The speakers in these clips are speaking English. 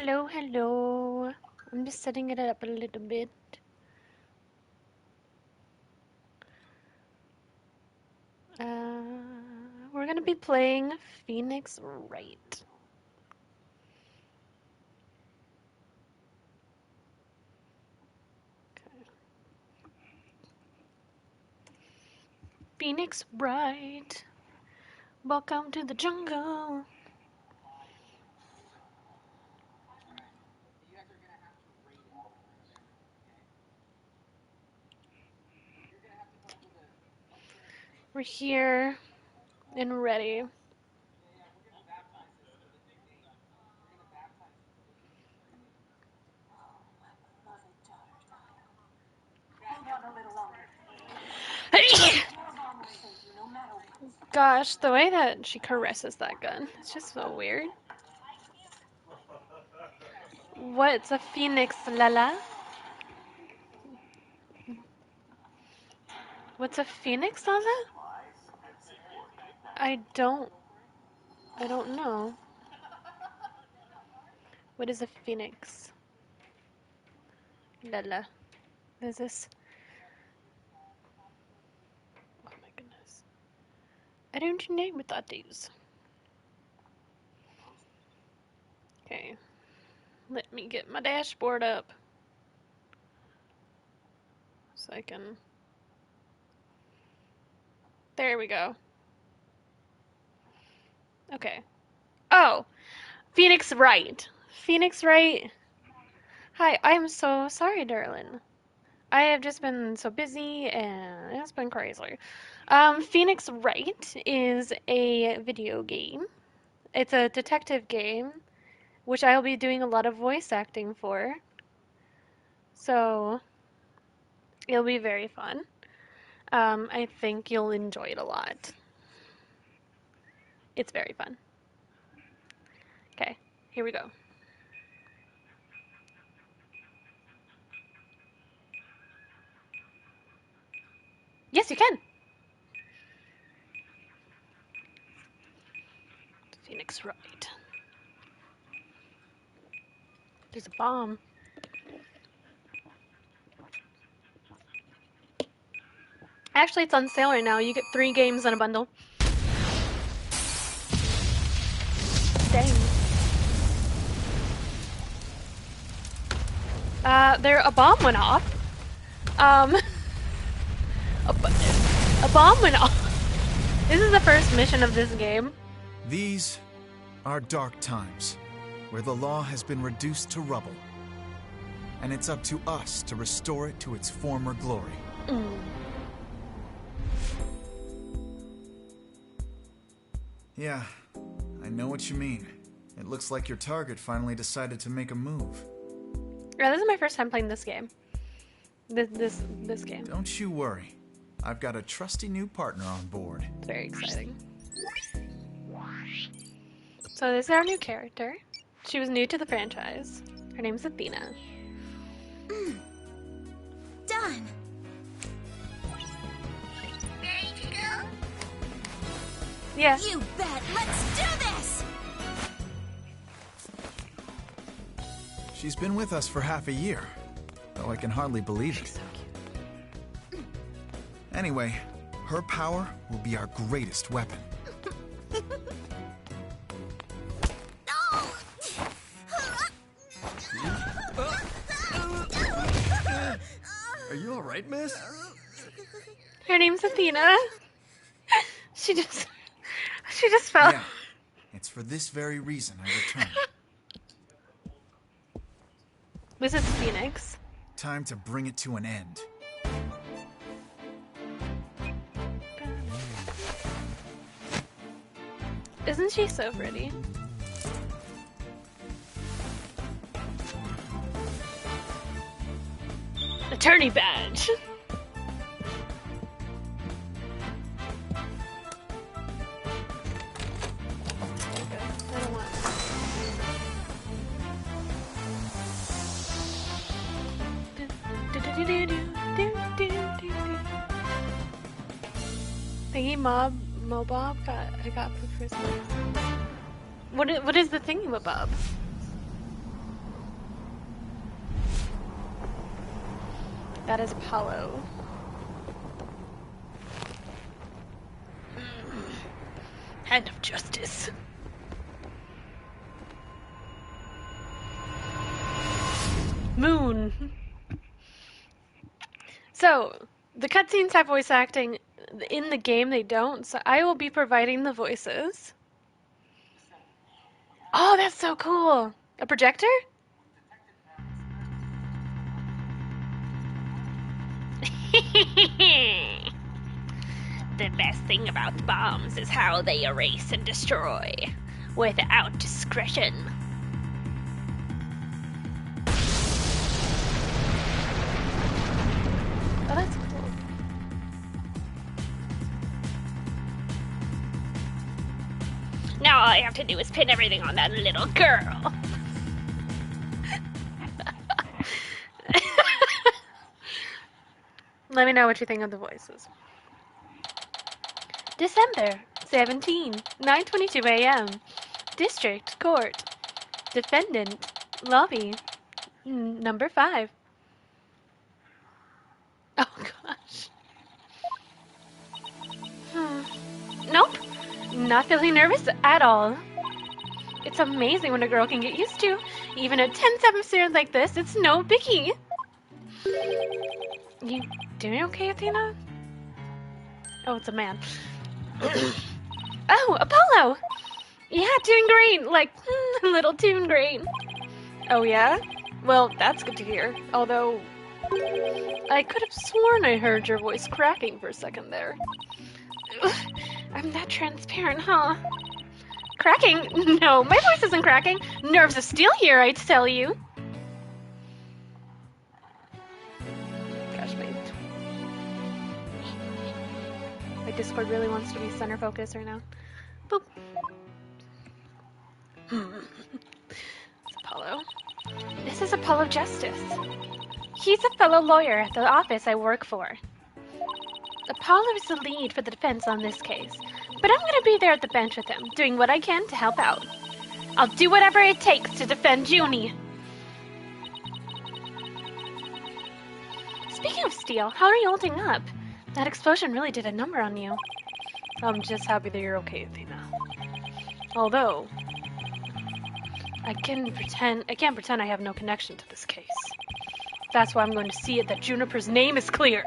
Hello, hello. I'm just setting it up a little bit. We're gonna be playing Phoenix Wright. Okay. Phoenix Wright. Welcome to the jungle. We're here and ready. Gosh, the way that she caresses that gun, it's just so weird. What's a phoenix, Lala? What's a phoenix, Lala? I don't know. What is a phoenix? Lala. Is this? Oh my goodness. I don't know what that is. Okay. Let me get my dashboard up. So I can... There we go. Okay. Oh! Phoenix Wright. Phoenix Wright. Hi, I'm so sorry, darling. I have just been so busy and it's been crazy. Phoenix Wright is a video game. It's a detective game, which I'll be doing a lot of voice acting for. So, it'll be very fun. I think you'll enjoy it a lot. It's very fun. Okay, here we go. Yes, you can! Phoenix Wright. There's a bomb. Actually, it's on sale right now. You get 3 games in a bundle. Dang. A bomb went off. A bomb went off. This is the first mission of this game. These are dark times, where the law has been reduced to rubble. And it's up to us to restore it to its former glory. Yeah, I know what you mean. It looks like your target finally decided to make a move. Yeah, this is my first time playing this game. This game. Don't you worry. I've got a trusty new partner on board. It's very exciting. So this is our new character. She was new to the franchise. Her name's Athena. Done. Ready to go? Yeah. You bet. Let's do this. She's been with us for half a year, though I can hardly believe it. So cute. Anyway, her power will be our greatest weapon. Are you alright, miss? Her name's Athena. She just fell. Yeah, it's for this very reason I returned. This is Phoenix. Time to bring it to an end. Isn't she so pretty? Attorney badge. I don't want. Thingy Mobob I got for Christmas. What is the thingy Mobob? That is Apollo. Hand of justice. Moon. So, the cutscenes have voice acting. In the game, they don't, so I will be providing the voices. Oh, that's so cool! A projector? The best thing about bombs is how they erase and destroy without discretion. Oh, that's cool. Now all I have to do is pin everything on that little girl. Let me know what you think of the voices. December 17, 9:22 a.m. District Court. Defendant. Lobby. Number 5. Oh gosh. Nope. Not feeling nervous at all. It's amazing what a girl can get used to. Even a tense atmosphere like this, it's no biggie. You doing okay, Athena? Oh, it's a man. Oh, Apollo! Yeah, doing great. Like, a little too great. Oh, yeah? Well, that's good to hear. Although, I could have sworn I heard your voice cracking for a second there. Ugh, I'm that transparent, huh? Cracking? No, my voice isn't cracking. Nerves of steel here, I tell you. Gosh, my Discord really wants to be center focus right now. Boop. It's Apollo. This is Apollo Justice. He's a fellow lawyer at the office I work for. Apollo is the lead for the defense on this case, but I'm gonna be there at the bench with him, doing what I can to help out. I'll do whatever it takes to defend Junie. Speaking of steel, how are you holding up? That explosion really did a number on you. I'm just happy that you're okay, Athena. Although, I can't pretend I have no connection to this case. That's why I'm going to see it that Juniper's name is cleared.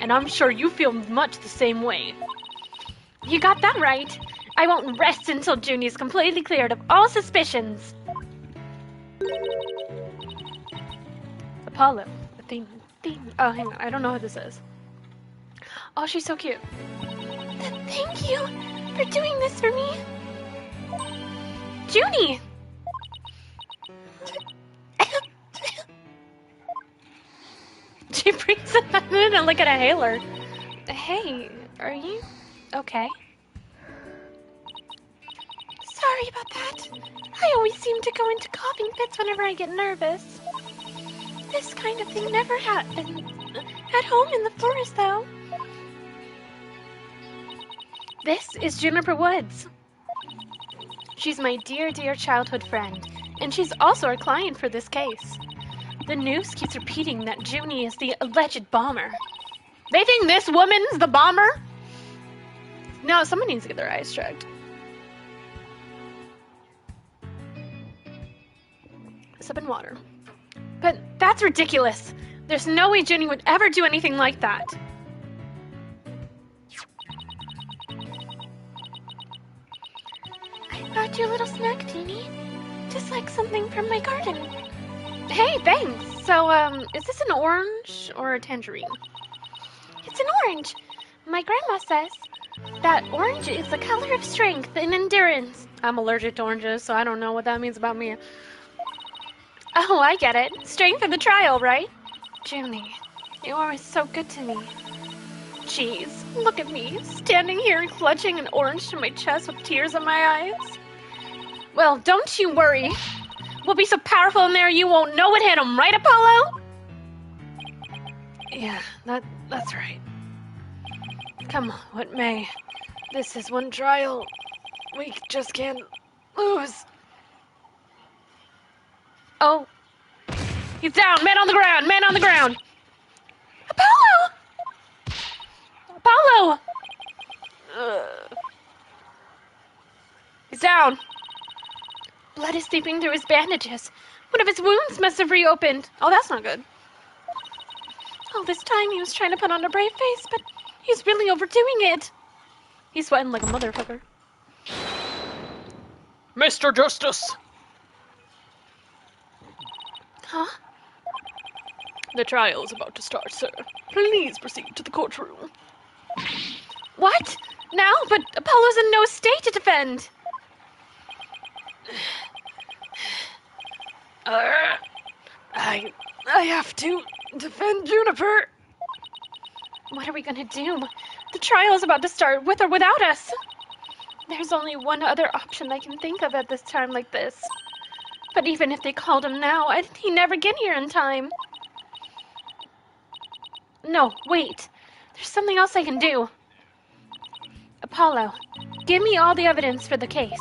And I'm sure you feel much the same way. You got that right. I won't rest until Junie is completely cleared of all suspicions. Apollo. Athena. Oh, hang on. I don't know who this is. Oh, she's so cute. Thank you for doing this for me. Junie! She brings it in and look at a hailer. Hey, are you okay? Sorry about that. I always seem to go into coughing fits whenever I get nervous. This kind of thing never happened at home in the forest, though. This is Juniper Woods. She's my dear, dear childhood friend, and she's also our client for this case. The news keeps repeating that Junie is the alleged bomber. They think this woman's the bomber? No, someone needs to get their eyes checked. Sip in water. But that's ridiculous. There's no way Junie would ever do anything like that. I brought you a little snack, Teenie. Just like something from my garden. Hey, thanks. So, is this an orange or a tangerine? It's an orange. My grandma says that orange is the color of strength and endurance. I'm allergic to oranges, so I don't know what that means about me. Oh, I get it. Strength for the trial, right? Junie, you are so good to me. Jeez, look at me, standing here and clutching an orange to my chest with tears in my eyes. Well, don't you worry. We'll be so powerful in there you won't know what hit him, right, Apollo? Yeah, that's right. Come on, what may. This is one trial we just can't lose. Oh. He's down! Man on the ground! Man on the ground! Apollo! He's down. Blood is seeping through his bandages. One of his wounds must have reopened. Oh, that's not good. All this time he was trying to put on a brave face, but he's really overdoing it. He's sweating like a motherfucker. Mr. Justice! Huh? The trial is about to start, sir. Please proceed to the courtroom. What? Now? But Apollo's in no state to defend. I have to defend Juniper. What are we gonna do? The trial is about to start, with or without us. There's only one other option I can think of at this time like this. But even if they called him now, he'd never get here in time. No, wait. There's something else I can do. Apollo, give me all the evidence for the case.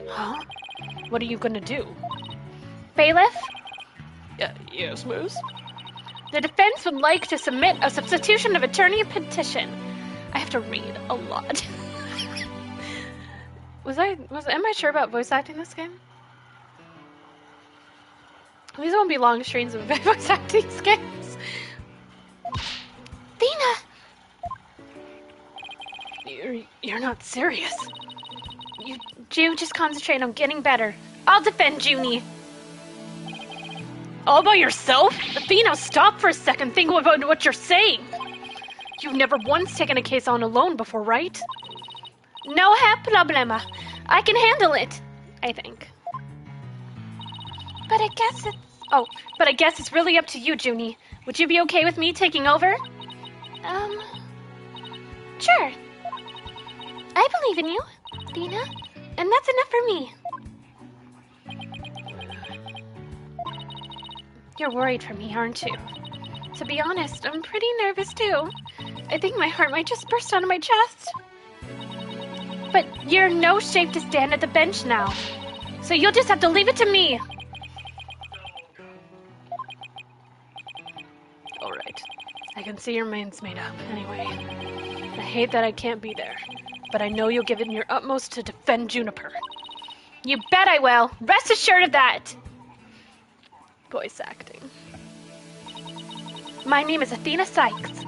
Huh? What are you gonna do? Bailiff, Yes, miss? the defense would like to submit a substitution of attorney petition. I have to read a lot. Am I sure about voice acting this game? These won't be long streams of voice acting games. Thena! You're not serious. You just concentrate on getting better. I'll defend Junie. All by yourself? Athena, stop for a second. Think about what you're saying. You've never once taken a case on alone before, right? No problema. I can handle it, I think. But I guess it's really up to you, Junie. Would you be okay with me taking over? Sure. I believe in you, Athena, and that's enough for me. You're worried for me, aren't you? To be honest, I'm pretty nervous too. I think my heart might just burst out of my chest. But you're in no shape to stand at the bench now. So you'll just have to leave it to me. Alright. I can see your mind's made up, anyway. I hate that I can't be there, but I know you'll give it your utmost to defend Juniper. You bet I will. Rest assured of that. Voice acting. My name is Athena Sykes.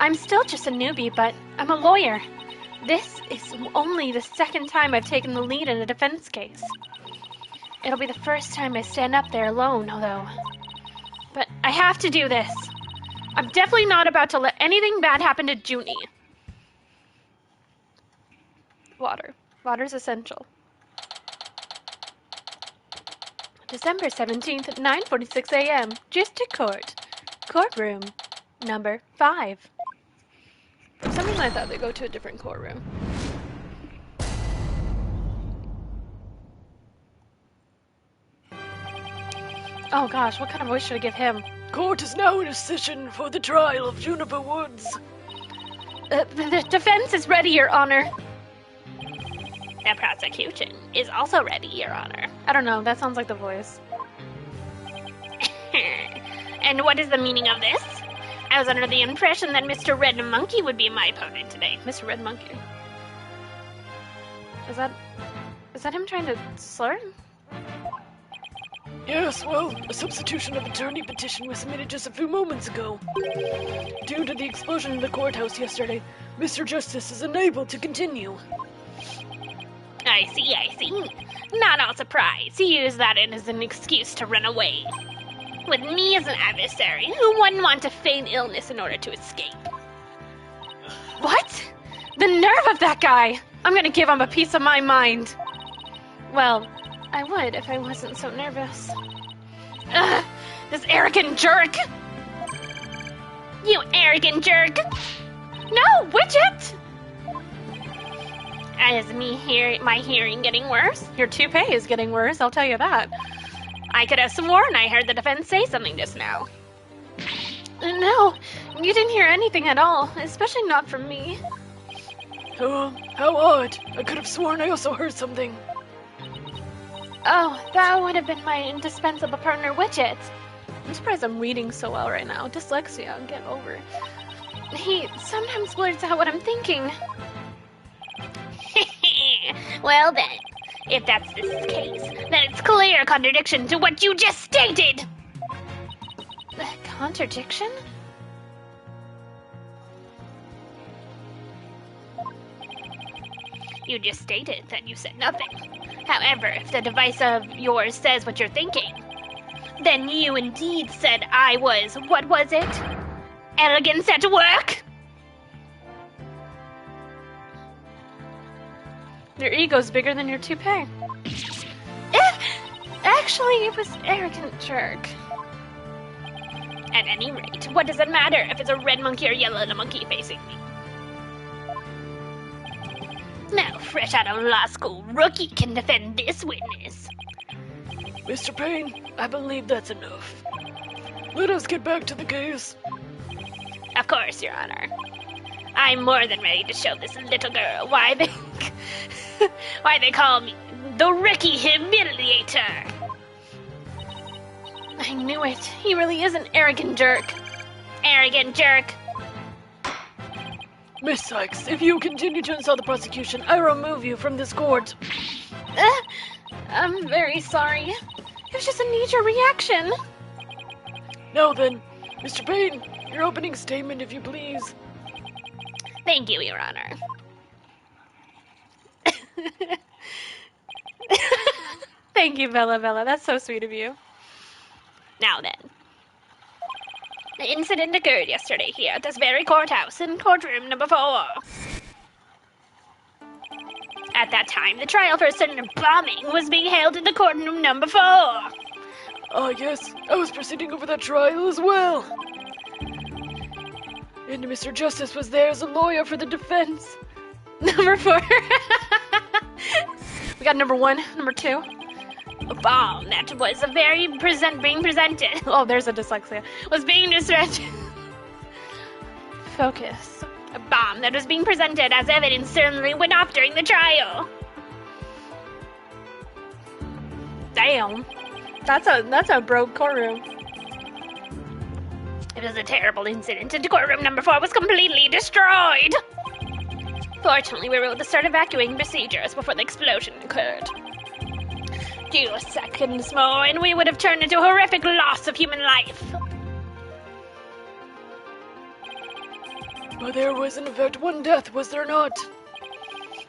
I'm still just a newbie, but I'm a lawyer. This is only the second time I've taken the lead in a defense case. It'll be the first time I stand up there alone, although. But I have to do this. I'm definitely not about to let anything bad happen to Junie. Water. Water's essential. December 17th at 9:46 a.m. District Court. Courtroom. Number 5. For some reason I thought they'd go to a different courtroom. Oh gosh, what kind of voice should I give him? Court is now in session for the trial of Juniper Woods. The defense is ready, Your Honor. The prosecution is also ready, Your Honor. I don't know, that sounds like the voice. And what is the meaning of this? I was under the impression that Mr. Red Monkey would be my opponent today. Mr. Red Monkey. Is that him trying to slur? Yes, well, a substitution of attorney petition was submitted just a few moments ago. Due to the explosion in the courthouse yesterday, Mr. Justice is unable to continue. I see. Not all surprised. He used that as an excuse to run away. With me as an adversary, who wouldn't want to feign illness in order to escape? What? The nerve of that guy! I'm gonna give him a piece of my mind. Well, I would if I wasn't so nervous. Ugh, this arrogant jerk! You arrogant jerk! No, Widget! Is my hearing getting worse? Your toupee is getting worse, I'll tell you that. I could have sworn I heard the defense say something just now. No, you didn't hear anything at all, especially not from me. Oh, how odd. I could have sworn I also heard something. Oh, that would have been my indispensable partner, Widget. I'm surprised I'm reading so well right now. Dyslexia, get over it. He sometimes blurts out what I'm thinking. Well then, if that's the case, then it's clear contradiction to what you just stated! Contradiction? You just stated that you said nothing. However, if the device of yours says what you're thinking, then you indeed said I was, what was it? Elegance at work? Your ego's bigger than your toupee. Actually, it was arrogant jerk. At any rate, what does it matter if it's a red monkey or yellow monkey facing me? Now, fresh out of law school, rookie can defend this witness. Mr. Payne, I believe that's enough. Let us get back to the case. Of course, Your Honor. I'm more than ready to show this little girl why they call me the Ricky Humiliator. I knew it. He really is an arrogant jerk. Arrogant jerk. Miss Sykes, if you continue to insult the prosecution, I remove you from this court. I'm very sorry. It was just a knee-jerk reaction. Now then, Mr. Payne, your opening statement, if you please. Thank you, Your Honor. Thank you, Bella. That's so sweet of you. Now then. The incident occurred yesterday here at this very courthouse in courtroom number 4. At that time, the trial for a certain bombing was being held in the courtroom number 4. Yes, I was proceeding over that trial as well. And Mr. Justice was there as a lawyer for the defense. Number 4. We got number 1, number 2. A bomb that was being presented. Oh, there's a dyslexia. Was being distracted. Focus. A bomb that was being presented as evidence certainly went off during the trial. Damn. That's a broke courtroom. It was a terrible incident, and courtroom number 4 was completely destroyed. Fortunately, we were able to start evacuating procedures before the explosion occurred. Few seconds more, and we would have turned into a horrific loss of human life. But there was, in fact, one death, was there not?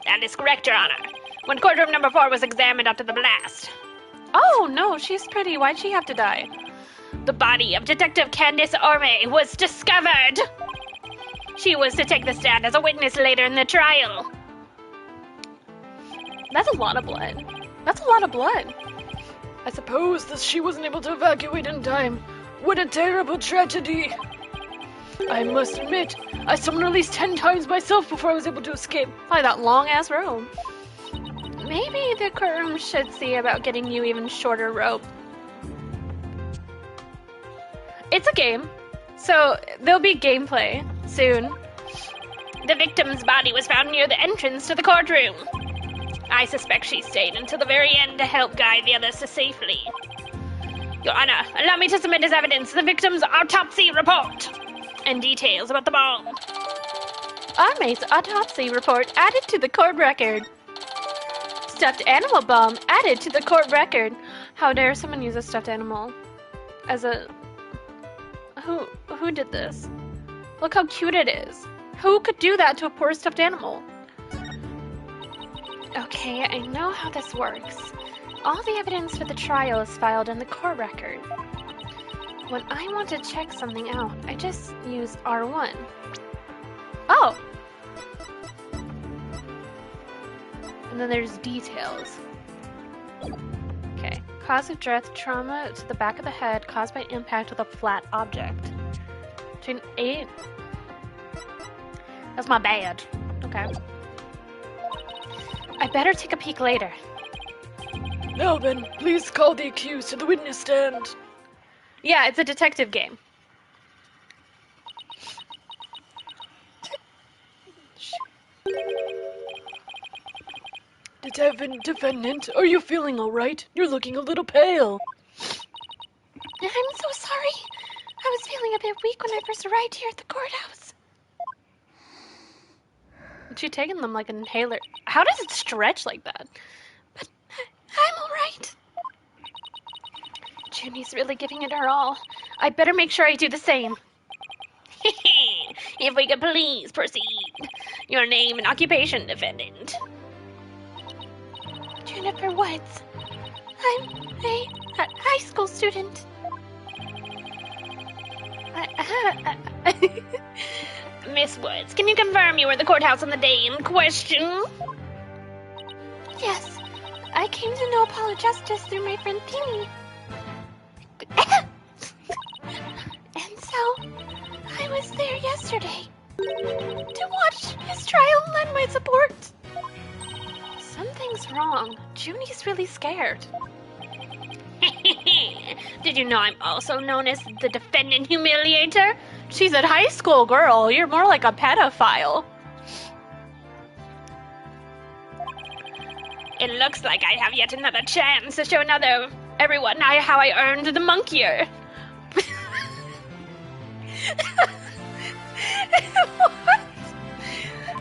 That is correct, Your Honor. When courtroom number 4 was examined after the blast, Oh, no, she's pretty. Why'd she have to die? the body of Detective Candice Orme was discovered. She was to take the stand as a witness later in the trial. That's a lot of blood. That's a lot of blood. I suppose that she wasn't able to evacuate in time. What a terrible tragedy. I must admit, I summoned at least 10 times myself before I was able to escape. Probably that long-ass rope. Maybe the courtroom should see about getting you even shorter rope. It's a game, so there'll be gameplay soon. The victim's body was found near the entrance to the courtroom. I suspect she stayed until the very end to help guide the others to safely. Your Honor, allow me to submit as evidence the victim's autopsy report and details about the bomb. Arme's autopsy report added to the court record. Stuffed animal bomb added to the court record. How dare someone use a stuffed animal as a... Who did this? Look how cute it is. Who could do that to a poor stuffed animal? Okay, I know how this works. All the evidence for the trial is filed in the court record. When I want to check something out, I just use R1. Oh! And then there's details. Okay. Cause of death, trauma to the back of the head caused by impact with a flat object. Between 8... That's my bad. Okay. I better take a peek later. Now then, please call the accused to the witness stand. Yeah, it's a detective game. Defendant, are you feeling all right? You're looking a little pale. I'm so sorry. I was feeling a bit weak when I first arrived here at the courthouse. She taking them like an inhaler. How does it stretch like that? But I'm alright. Junie's really giving it her all. I better make sure I do the same. If we could please proceed. Your name and occupation, defendant. Juniper Woods. I'm a high school student. Miss Woods, can you confirm you were at the courthouse on the day in question? Yes, I came to know Apollo Justice through my friend Penny. And so, I was there yesterday to watch his trial and lend my support. Something's wrong. Junie's really scared. Did you know I'm also known as the defendant humiliator? She's a high school girl. You're more like a pedophile. It looks like I have yet another chance to show everyone how I earned the monkeyer.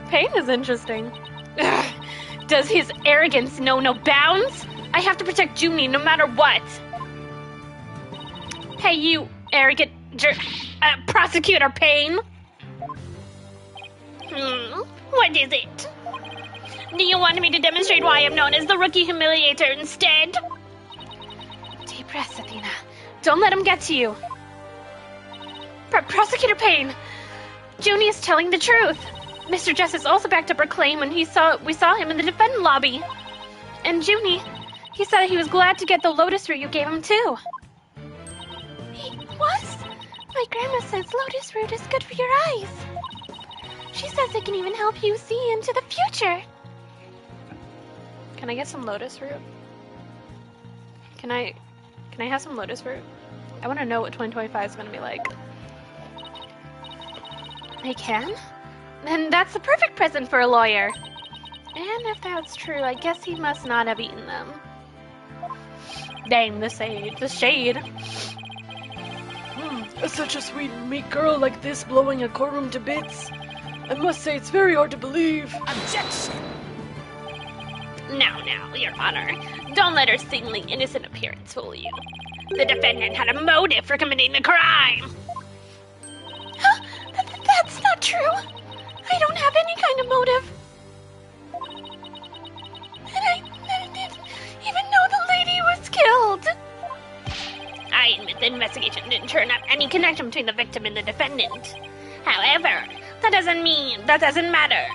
Pain is interesting. Ugh. Does his arrogance know no bounds? I have to protect Junie no matter what. Hey, you arrogant prosecutor Payne. What is it? Do you want me to demonstrate why I'm known as the rookie humiliator instead? Deep breaths, Athena. Don't let him get to you. Prosecutor Payne, Junie is telling the truth. Mr. Justice also backed up her claim when we saw him in the defendant lobby. And Junie, he said he was glad to get the lotus root you gave him too. He was? My grandma says lotus root is good for your eyes. She says it can even help you see into the future. Can I get some lotus root? Can I have some lotus root? I want to know what 2025 is going to be like. I can? Then that's the perfect present for a lawyer. And if that's true, I guess he must not have eaten them. Dang, the shade. Such a sweet and meek girl like this blowing a courtroom to bits. I must say it's very hard to believe. Objection! Now, Your Honor, don't let her seemingly innocent appearance fool you. The defendant had a motive for committing the crime. That's not true. I don't have any kind of motive. And I didn't even know the lady was killed. I admit the investigation didn't turn up any connection between the victim and the defendant. However, that doesn't matter.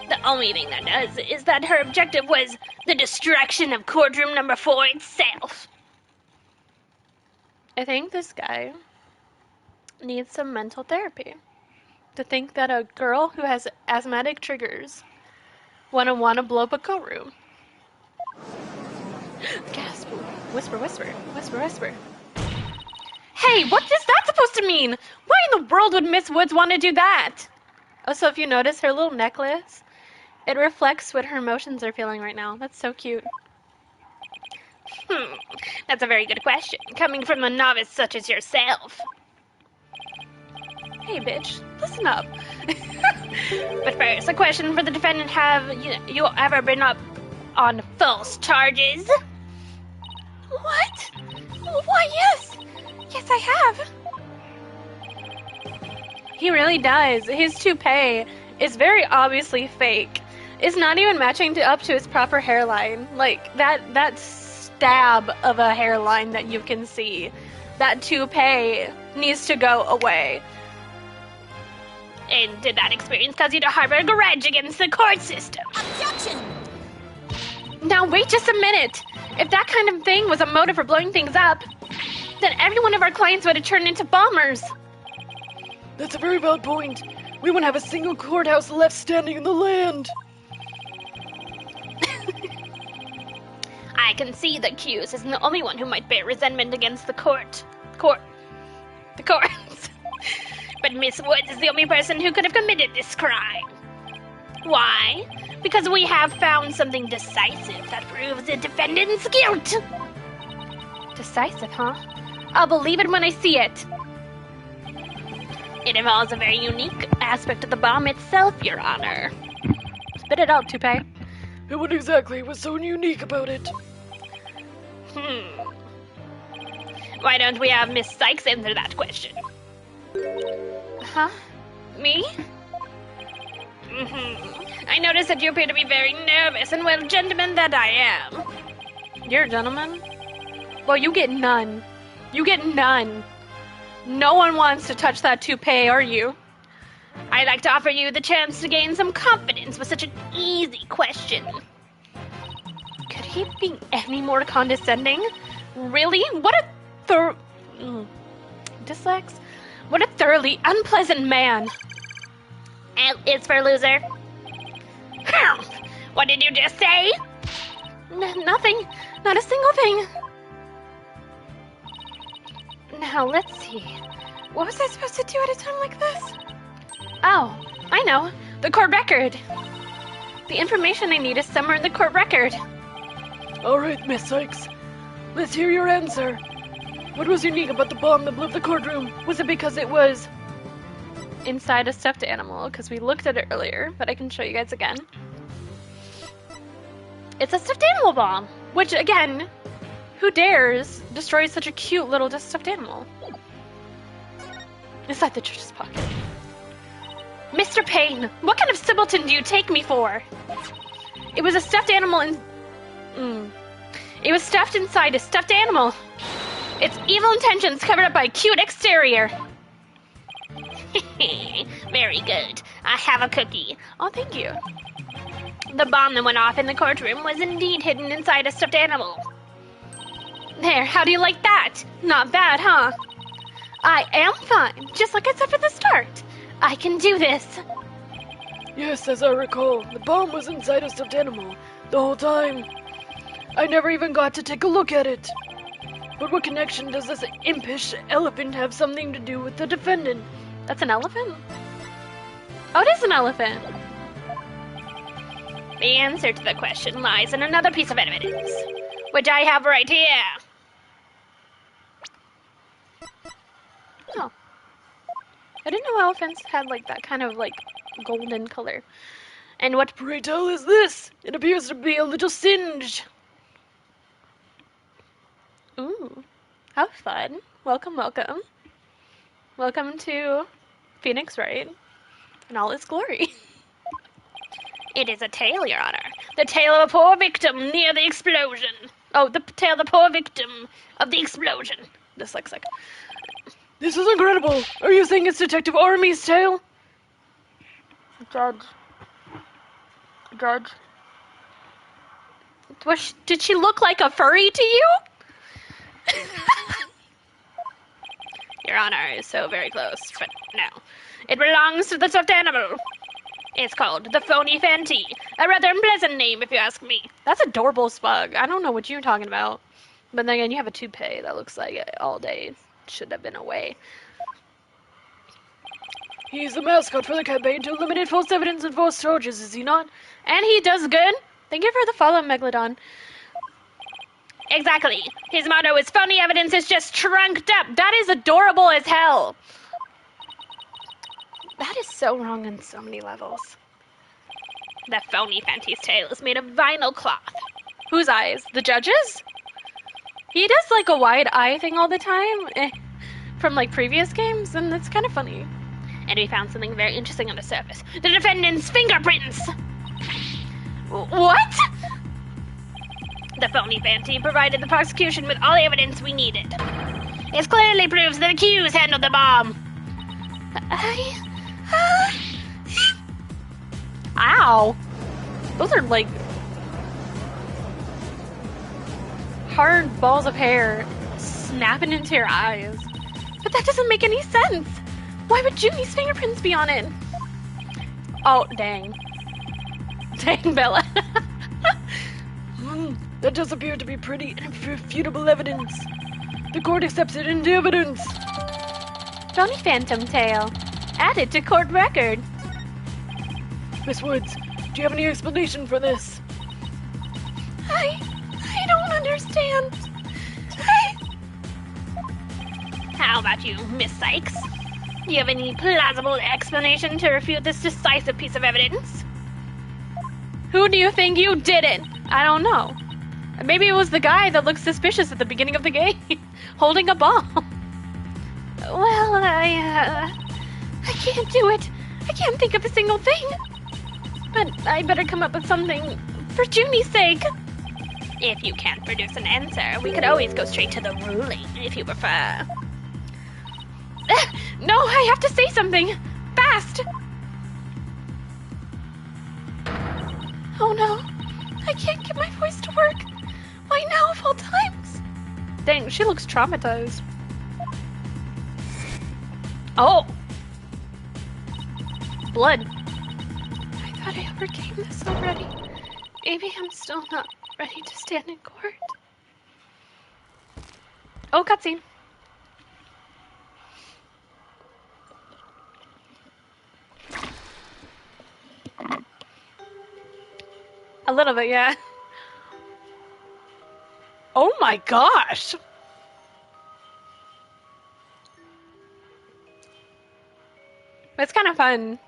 The only thing that does is that her objective was the destruction of courtroom number 4 itself. I think this guy needs some mental therapy. To think that a girl who has asthmatic triggers wanna blow up a courtroom. Gasp. Whisper, whisper, whisper, whisper. Hey, what is that supposed to mean? Why in the world would Miss Woods want to do that? Also, if you notice her little necklace, it reflects what her emotions are feeling right now. That's so cute. That's a very good question, coming from a novice such as yourself. Hey, bitch, listen up. But first, a question for the defendant. Have you ever been up on false charges? What? Why, yes. Yes, I have. He really does. His toupee is very obviously fake. It's not even matching up to his proper hairline. Like, that stab of a hairline that you can see. That toupee needs to go away. And did that experience cause you to harbor a grudge against the court system? Objection! Now wait just a minute. If that kind of thing was a motive for blowing things up, then every one of our clients would have turned into bombers. That's a very valid point. We wouldn't have a single courthouse left standing in the land. I can see the accused isn't the only one who might bear resentment against the court. The courts. But Miss Woods is the only person who could have committed this crime. Why? Because we have found something decisive that proves the defendant's guilt. Decisive, huh? I'll believe it when I see it. It involves a very unique aspect of the bomb itself, Your Honor. Spit it out, Toupee. And what exactly was so unique about it? Why don't we have Miss Sykes answer that question? Huh? Me? I notice that you appear to be very nervous, and well, gentleman that I am. You're a gentleman? Well, you get none. You get none. No one wants to touch that toupee, are you? I'd like to offer you the chance to gain some confidence with such an easy question. Could he be any more condescending? Really? What a Dyslex? What a thoroughly unpleasant man. L is for loser. What did you just say? Nothing. Not a single thing. Now, let's see. What was I supposed to do at a time like this? Oh, I know. The court record. The information I need is somewhere in the court record. All right, Miss Sykes. Let's hear your answer. What was unique about the bomb that blew up the courtroom? Was it because it was inside a stuffed animal? Because we looked at it earlier, but I can show you guys again. It's a stuffed animal bomb, which, again, who dares destroy such a cute little stuffed animal? Inside the church's pocket. Mr. Payne, what kind of simpleton do you take me for? It was a stuffed animal It was stuffed inside a stuffed animal. Its evil intentions covered up by a cute exterior. Very good. I have a cookie. Oh, thank you. The bomb that went off in the courtroom was indeed hidden inside a stuffed animal. There, how do you like that? Not bad, huh? I am fine, just like I said from the start. I can do this. Yes, as I recall, the bomb was inside a stuffed animal the whole time. I never even got to take a look at it. But what connection does this impish elephant have something to do with the defendant? That's an elephant? Oh, it is an elephant. The answer to the question lies in another piece of evidence, which I have right here. Oh. I didn't know elephants had, like, that kind of, like, golden color. And what, pray tell, is this? It appears to be a little singed. Ooh. How fun. Welcome, welcome. Welcome to Phoenix Wright in all its glory. It is a tale, Your Honor. The tale of a poor victim near the explosion. Oh, the tale of the poor victim of the explosion. Dyslexic. This is incredible. Are you saying it's Detective Army's tale? Judge. Did she look like a furry to you? Your Honor is so very close, but no. It belongs to the stuffed animal. It's called the Phony Fanty. A rather unpleasant name, if you ask me. That's adorable, Spug. I don't know what you're talking about. But then again, you have a toupee that looks like it all day should have been away. He's the mascot for the campaign to eliminate false evidence and false charges, is he not? And he does good. Thank you for the follow, Megalodon. Exactly. His motto is phony evidence is just trunked up. That is adorable as hell. That is so wrong on so many levels. The Phony Fanty's tail is made of vinyl cloth. Whose eyes? The judge's? He does like a wide eye thing all the time from like previous games, and it's kind of funny. And we found something very interesting on the surface. The defendant's fingerprints! What? The Phony Fanty provided the prosecution with all the evidence we needed. This clearly proves that accused handled the bomb. Ow. Those are like hard balls of hair snapping into your eyes. But that doesn't make any sense. Why would Junie's fingerprints be on it? Oh, dang. Dang, Bella. That does appear to be pretty irrefutable evidence. The court accepts it into evidence. Phony phantom tail. Added to court record. Miss Woods, do you have any explanation for this? I don't understand. How about you, Miss Sykes? Do you have any plausible explanation to refute this decisive piece of evidence? Who do you think you did it? I don't know. Maybe it was the guy that looked suspicious at the beginning of the game, holding a bomb. Well, I can't do it. I can't think of a single thing. But I better come up with something for Junie's sake. If you can't produce an answer, we could always go straight to the ruling, if you prefer. No, I have to say something. Fast. Oh no, I can't get my voice to work. Why now of all times? Dang, she looks traumatized. Oh. Blood. I thought I overcame this already. Maybe I'm still not ready to stand in court. Oh, cutscene. A little bit, yeah. Oh my gosh! It's kind of fun.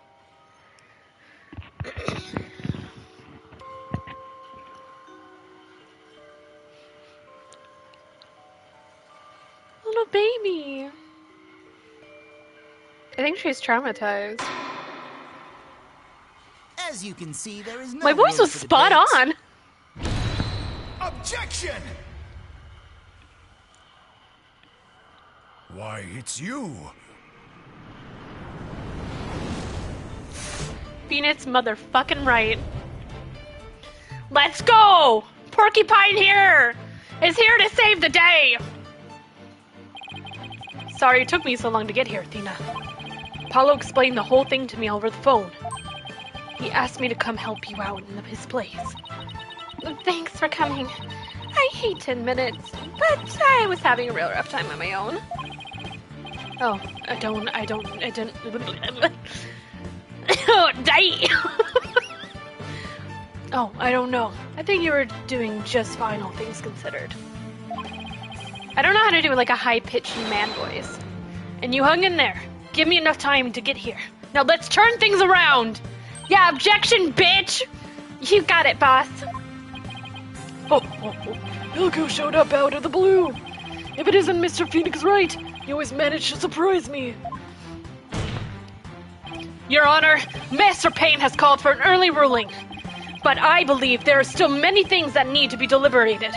Little baby. I think she's traumatized. As you can see, there is no My voice room was for spot debates. on. Objection! Why, it's you. Phoenix motherfucking right. Let's go! Porcupine here is here to save the day. Sorry it took me so long to get here, Athena. Paulo explained the whole thing to me over the phone. He asked me to come help you out in his place. Thanks for coming. I hate 10 minutes, but I was having a real rough time on my own. Oh, I didn't. Oh, damn! Oh, I don't know. I think you were doing just fine, all things considered. I don't know how to do like a high-pitched man voice. And you hung in there. Give me enough time to get here. Now let's turn things around! Yeah, objection, bitch! You got it, boss. Oh, look who showed up out of the blue. If it isn't Mr. Phoenix Wright, he always managed to surprise me. Your Honor, Master Payne has called for an early ruling. But I believe there are still many things that need to be deliberated.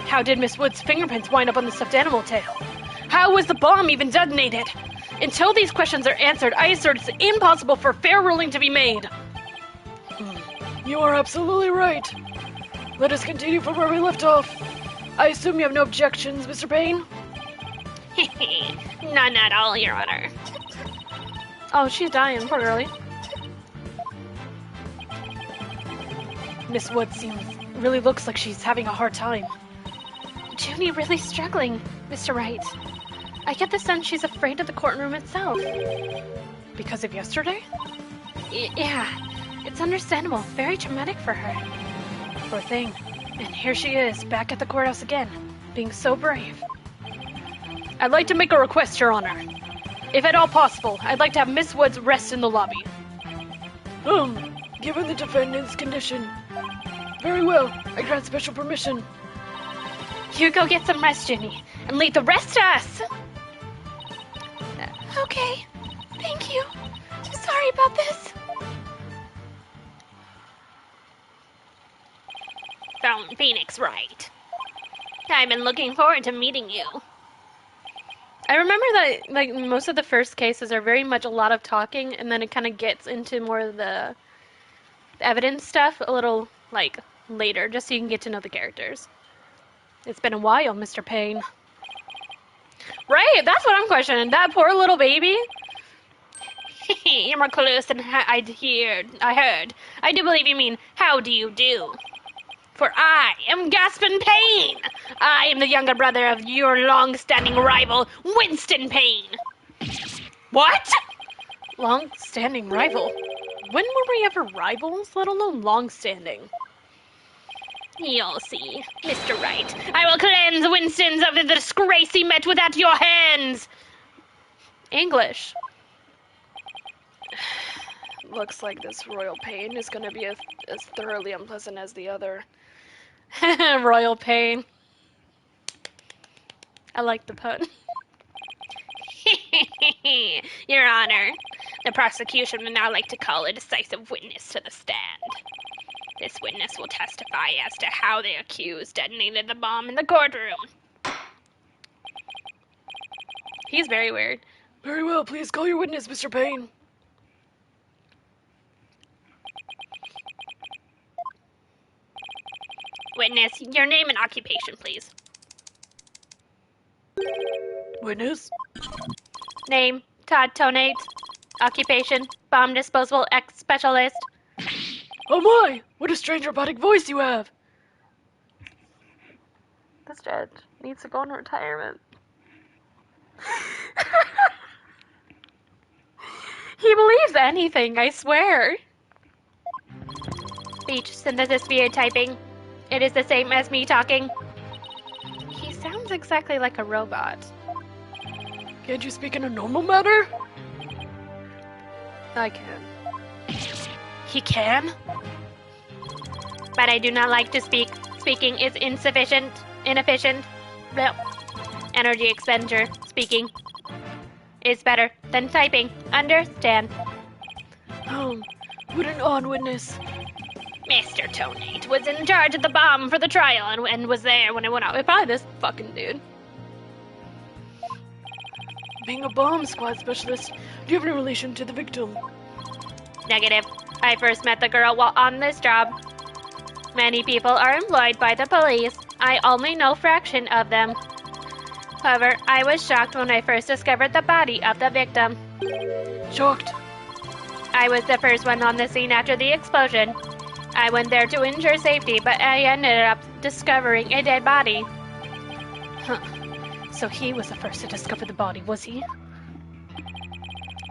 How did Miss Wood's fingerprints wind up on the stuffed animal tail? How was the bomb even detonated? Until these questions are answered, I assert it's impossible for a fair ruling to be made. You are absolutely right. Let us continue from where we left off. I assume you have no objections, Mr. Payne? None at all, Your Honor. Oh, she's dying, poor girlie. Miss Wood really looks like she's having a hard time. Junie really struggling, Mr. Wright. I get the sense she's afraid of the courtroom itself. Because of yesterday? Yeah, it's understandable. Very traumatic for her. Poor thing. And here she is, back at the courthouse again, being so brave. I'd like to make a request, Your Honor. If at all possible, I'd like to have Miss Woods rest in the lobby. Given the defendant's condition. Very well, I grant special permission. You go get some rest, Junie, and leave the rest to us. Okay, thank you. Sorry about this. Found Phoenix Wright. I've been looking forward to meeting you. I remember that like most of the first cases are very much a lot of talking, and then it kind of gets into more of the evidence stuff a little like later, just so you can get to know the characters. It's been a while, Mr. Payne. Right, that's what I'm questioning. That poor little baby. You're more close than I heard. I do believe you mean, how do you do? For I am Gaspin Payne. I am the younger brother of your long-standing rival, Winston Payne. What? Long-standing rival? When were we ever rivals, let alone long-standing? You'll see, Mr. Wright. I will cleanse Winston's of the disgrace he met with at your hands. English. looks like this royal pain is gonna be as thoroughly unpleasant as the other. Royal pain. I like the pun. Your Honor, the prosecution would now like to call a decisive witness to the stand. This witness will testify as to how the accused detonated the bomb in the courtroom. He's very weird. Very well, please call your witness, Mr. Payne. Witness, your name and occupation, please. Witness? Name, Todd Tonate. Occupation, bomb disposal specialist. Oh my! What a strange robotic voice you have! This judge needs to go into retirement. He believes anything, I swear. Speech synthesis via typing. It is the same as me talking. He sounds exactly like a robot. Can't you speak in a normal manner? I can. He can? But I do not like to speak. Speaking is inefficient. Blech. Energy expenditure. Speaking is better than typing. Understand? What an odd witness. Mr. Tonate was in charge of the bomb for the trial and was there when it went off. It's probably this fucking dude. Being a bomb squad specialist, do you have any relation to the victim? Negative. I first met the girl while on this job. Many people are employed by the police. I only know fraction of them. However, I was shocked when I first discovered the body of the victim. Shocked. I was the first one on the scene after the explosion. I went there to ensure safety, but I ended up discovering a dead body. Huh. So he was the first to discover the body, was he?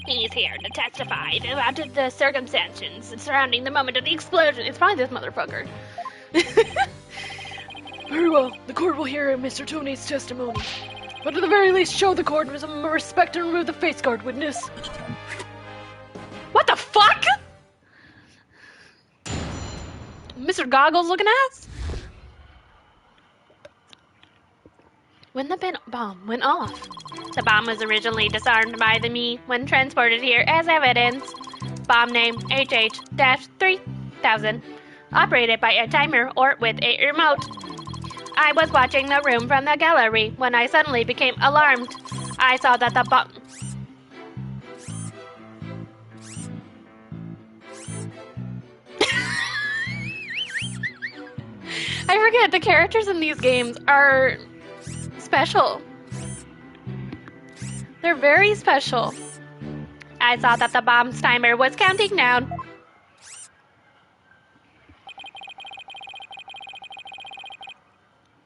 He's here to testify about the circumstances surrounding the moment of the explosion. It's probably this motherfucker. Very well, the court will hear Mr. Tonate's testimony. But at the very least, show the court some respect and remove the face guard, witness. What the fuck? Mr. Goggles looking ass? When the bomb went off. The bomb was originally disarmed by me when transported here as evidence. Bomb name HH-3000. Operated by a timer or with a remote. I was watching the room from the gallery when I suddenly became alarmed. I saw that the bomb... I forget, the characters in these games are special. They're very special. I saw that the bomb's timer was counting down.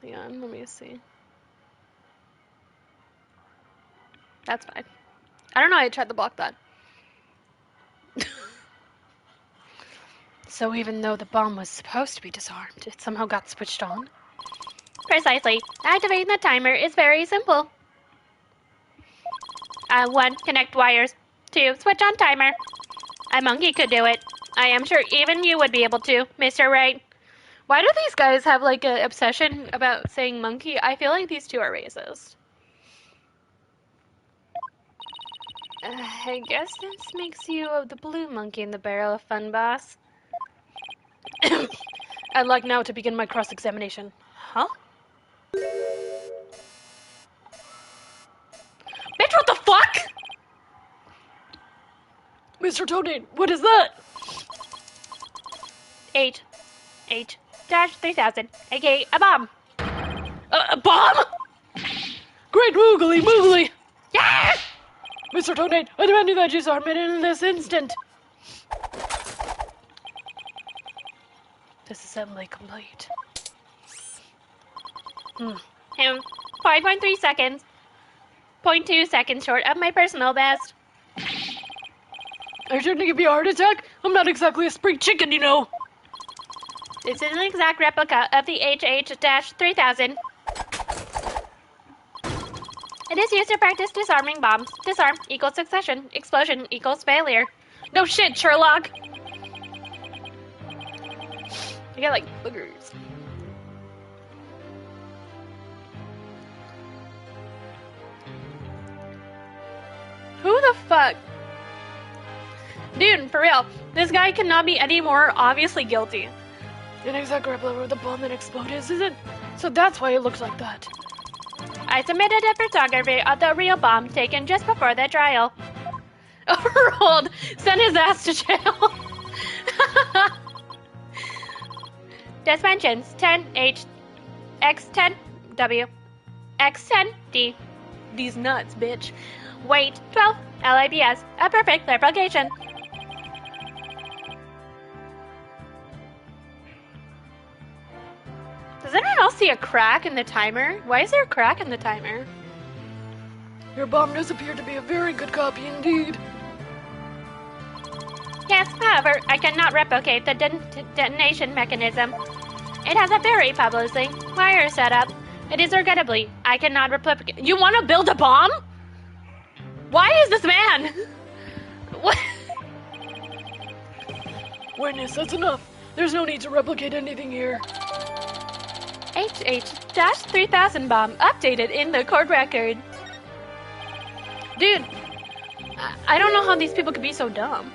Hang on, let me see. That's fine. I don't know, I tried to block that. So even though the bomb was supposed to be disarmed, it somehow got switched on? Precisely. Activating the timer is very simple. 1. Connect wires. 2. Switch on timer. A monkey could do it. I am sure even you would be able to, Mr. Wright. Why do these guys have like an obsession about saying monkey? I feel like these two are racist. I guess this makes you the blue monkey in the barrel of fun, boss. I'd like now to begin my cross-examination. Huh? Bitch, what the fuck? Mr. Tonate, what is that? H-3000, aka a bomb. A bomb? Great moogly moogly! Yeah! Mr. Tonate, I demand you that you disarm it in this instant. Disassembly complete. 5.3 seconds. 0.2 seconds short of my personal best. Are you trying to give me a heart attack? I'm not exactly a spring chicken, you know. This is an exact replica of the HH-3000. It is used to practice disarming bombs. Disarm equals succession. Explosion equals failure. No shit, Sherlock. I got like boogers. Who the fuck? Dude, for real, this guy cannot be any more obviously guilty. An exact replica of the bomb that exploded, isn't it? So that's why it looks like that. I submitted a photography of the real bomb taken just before the trial. Overruled. Send his ass to jail. Suspensions 10H, X10W, X10D. These nuts, bitch. Weight 12 LIBS, a perfect replication. Does anyone else see a crack in the timer? Why is there a crack in the timer? Your bomb does appear to be a very good copy indeed. Yes, however, I cannot replicate the detonation mechanism. It has a very fabulously wire setup. It is regrettably, I cannot replicate. You want to build a bomb? Why is this man? What? Witness, that's enough. There's no need to replicate anything here. HH-3000 bomb updated in the court record. Dude, I don't know how these people could be so dumb.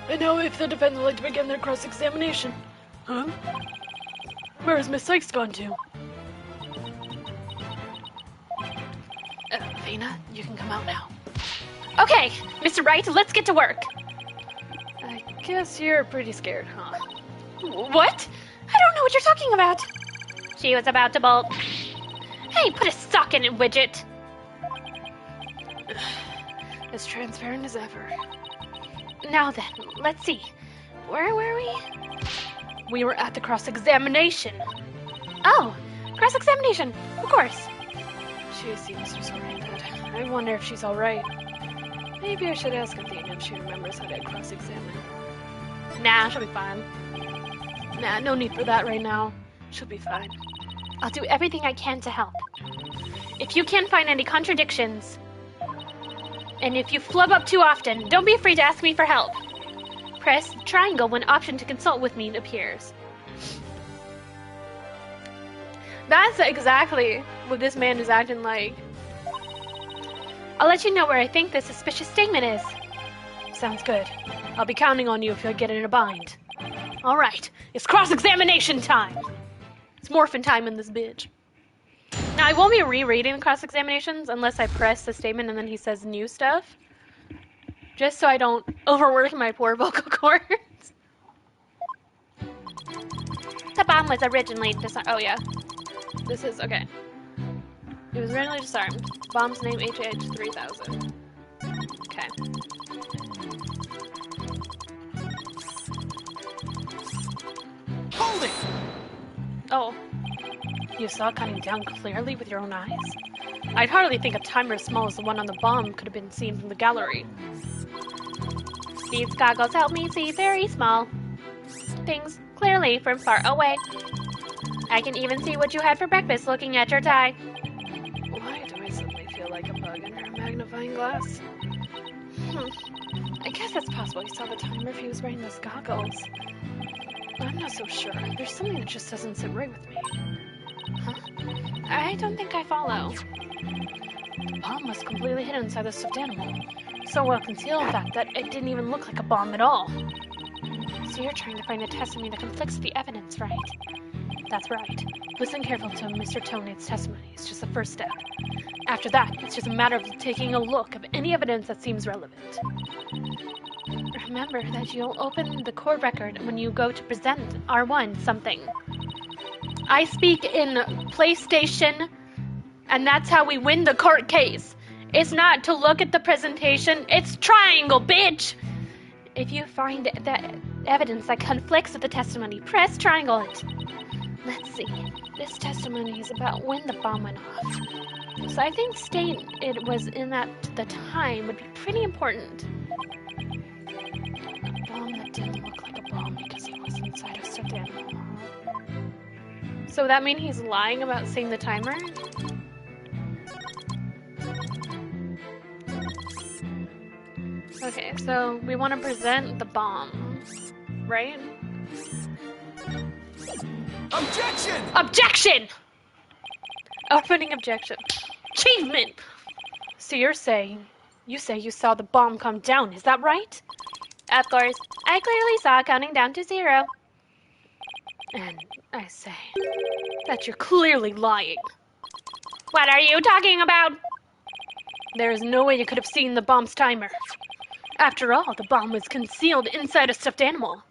And now if the defense would like to begin their cross-examination. Huh? Where has Miss Sykes gone to? Vina, you can come out now. Okay, Mr. Wright, let's get to work. I guess you're pretty scared, huh? What? I don't know what you're talking about. She was about to bolt. Hey, put a sock in it, widget. As transparent as ever. Now then, let's see. Where were we? We were at the cross-examination. Oh, cross-examination, of course. She seems disoriented. I wonder if she's alright. Maybe I should ask Athena if she remembers how to cross-examine. Nah, she'll be fine. Nah, no need for that right now. She'll be fine. I'll do everything I can to help. If you can't find any contradictions, and if you flub up too often, don't be afraid to ask me for help. Press triangle when option to consult with me appears. That's exactly what this man is acting like. I'll let you know where I think the suspicious statement is. Sounds good. I'll be counting on you if I get in a bind. Alright, it's cross-examination time! It's morphin' time in this bitch. Now, I won't be rereading the cross-examinations unless I press the statement and then he says new stuff. Just so I don't overwork my poor vocal cords. The bomb was originally disarmed. Oh, yeah. This is, okay. It was originally disarmed. Bomb's name HH-3000. Okay. Hold it! Oh. You saw it coming down clearly with your own eyes? I'd hardly think a timer as small as the one on the bomb could have been seen from the gallery. These goggles help me see very small things clearly from far away. I can even see what you had for breakfast looking at your tie. Why do I suddenly feel like a bug in her magnifying glass? I guess it's possible he saw the timer if he was wearing those goggles. I'm not so sure. There's something that just doesn't sit right with me. Huh? I don't think I follow. The bomb was completely hidden inside the stuffed animal. So well concealed, in fact, that it didn't even look like a bomb at all. So you're trying to find a testimony that conflicts with the evidence, right? That's right. Listen carefully to Mr. Tonate's testimony. It's just the first step. After that, it's just a matter of taking a look at any evidence that seems relevant. Remember that you'll open the court record when you go to present R1 something. I speak in PlayStation, and that's how we win the court case. It's not to look at the presentation, it's triangle, bitch! If you find that evidence that conflicts with the testimony, press triangle it. Let's see. This testimony is about when the bomb went off. So I think stating it was in that the time would be pretty important. A bomb that didn't look like a bomb because it was inside a stuffed animal. So would that mean he's lying about seeing the timer? Okay, so we want to present the bomb, right? Objection! Objection! Opening objection. Achievement! So you say you saw the bomb come down, is that right? Of course, I clearly saw it counting down to 0. And I say that you're clearly lying. What are you talking about? There is no way you could have seen the bomb's timer. After all, the bomb was concealed inside a stuffed animal.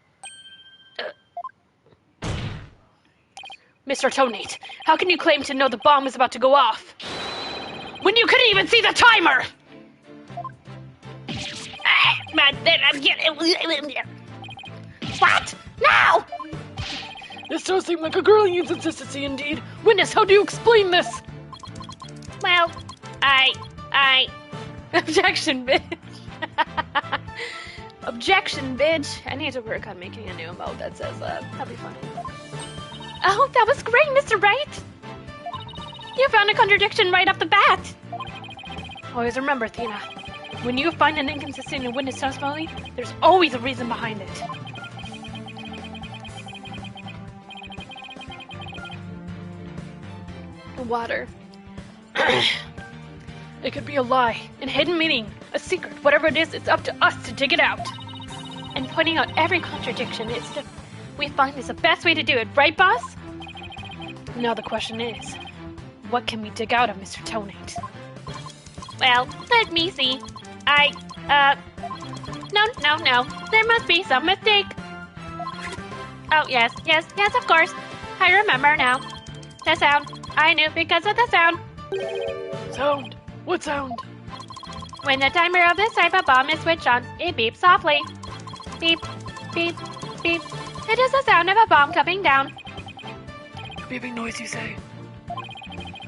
Mr. Tonate, how can you claim to know the bomb is about to go off when you couldn't even see the timer? What? No! This does seem like a girly inconsistency indeed. Witness, how do you explain this? Well, I... Objection, bitch. Objection, bitch. I need to work on making a new emote that says that. That'd be funny. Oh, that was great, Mr. Wright! You found a contradiction right off the bat! Always remember, Athena, when you find an inconsistency in witness testimony, there's always a reason behind it. Water. It could be a lie, a hidden meaning, a secret, whatever it is, it's up to us to dig it out. And pointing out every contradiction we find is the best way to do it, right, boss? Now the question is, what can we dig out of Mr. Tonate? Well, let me see. No. There must be some mistake. Oh, yes, of course. I remember now. The sound. I knew because of the sound. Sound? What sound? When the timer of this type of bomb is switched on, it beeps softly. Beep, beep, beep. It is the sound of a bomb coming down. A beeping noise, you say?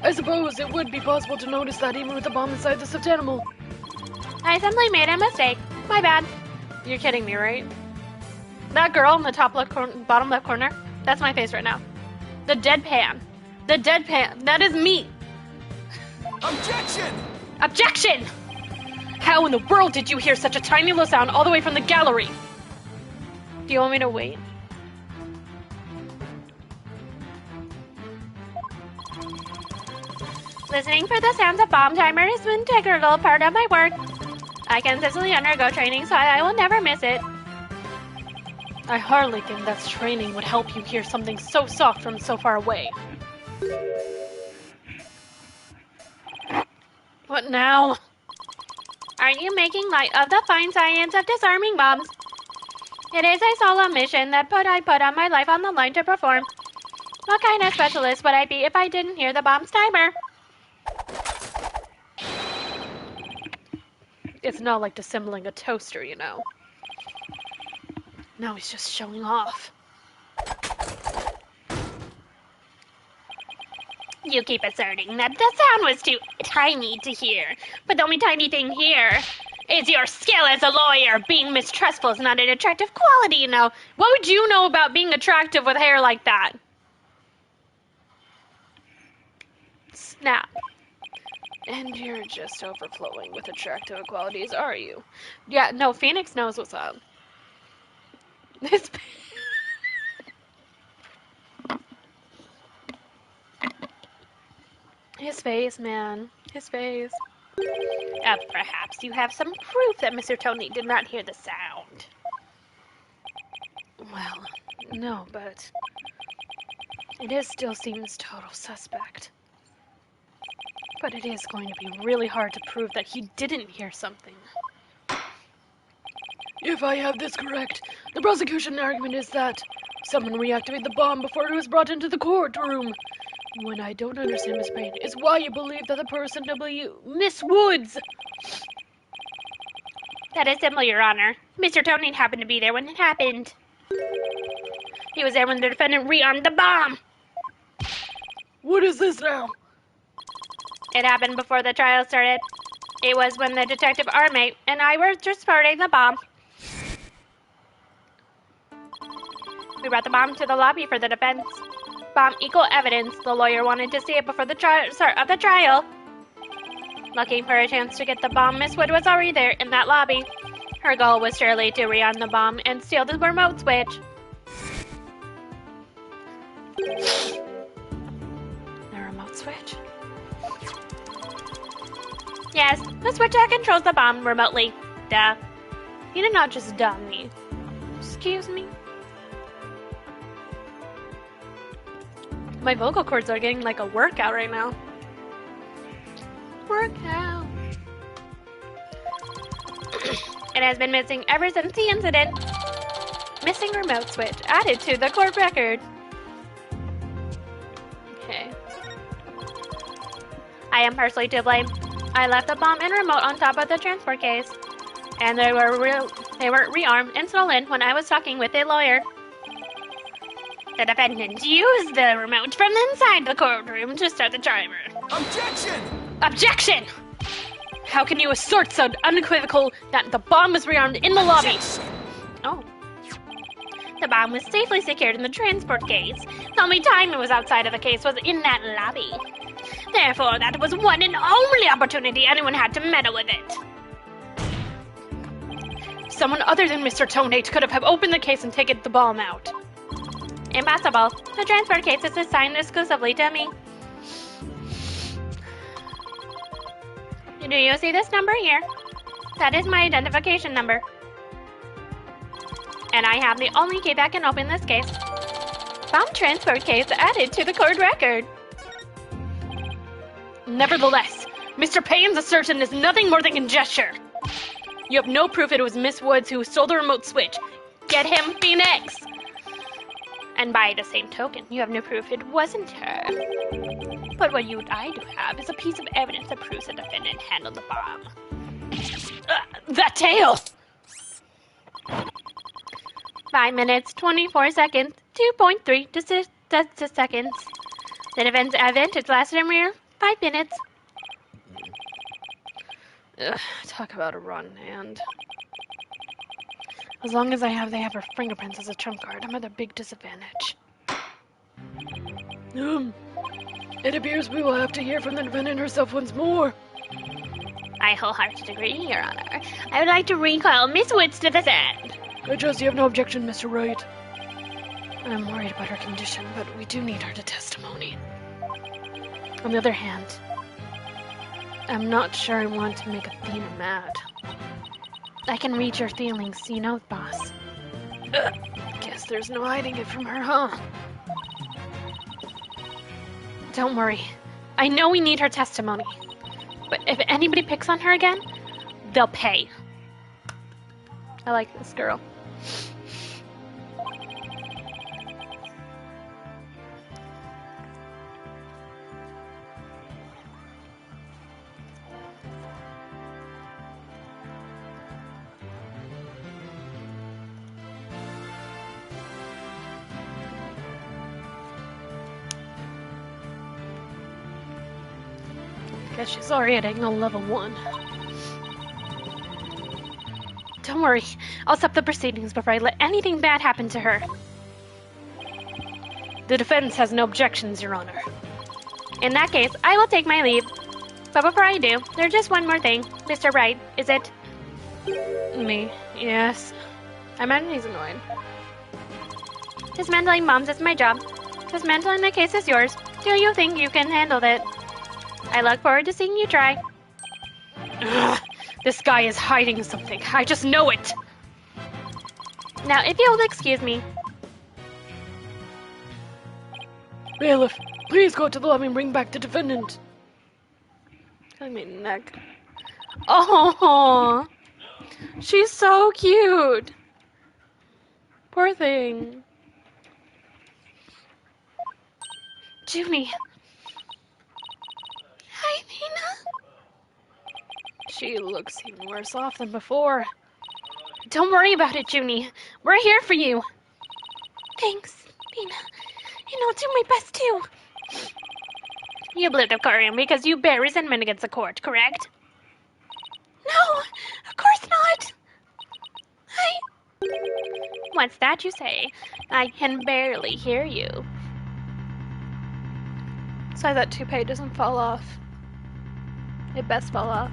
I suppose it would be possible to notice that even with the bomb inside the stuffed animal. I simply made a mistake. My bad. You're kidding me, right? That girl in the bottom left corner, that's my face right now. The deadpan. That is me. Objection! Objection! How in the world did you hear such a tiny little sound all the way from the gallery? Do you want me to wait? Listening for the sounds of bomb timer is an integral part of my work. I consistently undergo training, so I will never miss it. I hardly think that training would help you hear something so soft from so far away. What now? Are you making light of the fine science of disarming bombs? It is a solemn mission that I put on my life on the line to perform. What kind of specialist would I be if I didn't hear the bomb's timer? It's not like disassembling a toaster, you know. Now he's just showing off. You keep asserting that the sound was too tiny to hear, but the only tiny thing here is your skill as a lawyer. Being mistrustful is not an attractive quality, you know. What would you know about being attractive with hair like that? Snap. And you're just overflowing with attractive qualities, are you? Yeah, no, Phoenix knows what's up. This... His face, man. His face. Perhaps you have some proof that Mr. Tony did not hear the sound. Well, no, but it still seems total suspect. But it is going to be really hard to prove that he didn't hear something. If I have this correct, the prosecution argument is that someone reactivated the bomb before it was brought into the courtroom. What I don't understand, Miss Payne, is why you believe that the person Miss Woods! That is simple, Your Honor. Mr. Tony happened to be there when it happened. He was there when the defendant rearmed the bomb. What is this now? It happened before the trial started. It was when the detective Armate and I were transporting the bomb. We brought the bomb to the lobby for the defense. Bomb equal evidence. The lawyer wanted to see it before the start of the trial. Looking for a chance to get the bomb, Miss Wood was already there in that lobby. Her goal was surely to rearm the bomb and steal the remote switch. The remote switch? Yes, the switch that controls the bomb remotely. Duh. You did not just dumb me. Excuse me? My vocal cords are getting like a workout right now. Workout. It has been missing ever since the incident. Missing remote switch added to the court record. Okay. I am partially to blame. I left the bomb and remote on top of the transport case, and they were rearmed and stolen when I was talking with a lawyer. The defendant used the remote from inside the courtroom to start the timer. Objection! Objection! How can you assert so unequivocal that the bomb was rearmed in the lobby? Oh. The bomb was safely secured in the transport case. The only time it was outside of the case was in that lobby. Therefore, that was one and only opportunity anyone had to meddle with it. Someone other than Mr. Tonate could have opened the case and taken the bomb out. Impossible. The transport case is assigned exclusively to me. Do you see this number here? That is my identification number. And I have the only key that can open this case. Bomb transport case added to the court record. Nevertheless, Mr. Payne's assertion is nothing more than conjecture. You have no proof it was Miss Woods who stole the remote switch. Get him, Phoenix! And by the same token, you have no proof it wasn't her. But what I do have is a piece of evidence that proves the defendant handled the bomb. That tail! 5 minutes, 24 seconds, 2.3 seconds. The defense advantage lasted a mere 5 minutes. Ugh, talk about a rotten hand. As long as they have her fingerprints as a trump card, I'm at a big disadvantage. It appears we will have to hear from the defendant herself once more. I wholeheartedly agree, Your Honor. I would like to recall Miss Woods to the stand. I trust you have no objection, Mr. Wright. I'm worried about her condition, but we do need her to testimony. On the other hand, I'm not sure I want to make Athena mad. I can read your feelings, you know, boss. Guess there's no hiding it from her, huh? Don't worry. I know we need her testimony. But if anybody picks on her again, they'll pay. I like this girl. Guess she's already at angle level 1. Don't worry, I'll stop the proceedings before I let anything bad happen to her. The defense has no objections, Your Honor. In that case, I will take my leave. But before I do, there's just one more thing. Mr. Wright, is it? Me, yes. I imagine he's annoyed. Dismantling bombs is my job. Dismantling the case is yours. Do you think you can handle it? I look forward to seeing you try. Ugh, this guy is hiding something. I just know it. Now, if you'll excuse me. Bailiff, please go to the lobby and bring back the defendant. I mean, neck. Oh, she's so cute. Poor thing. Junie. Hi, Nina. She looks even worse off than before. Don't worry about it, Junie. We're here for you. Thanks, Nina. And I'll do my best too. You blew the courtroom because you bear resentment against the court, correct? No, of course not. What's that you say? I can barely hear you. Sorry that toupee doesn't fall off. It best fall off.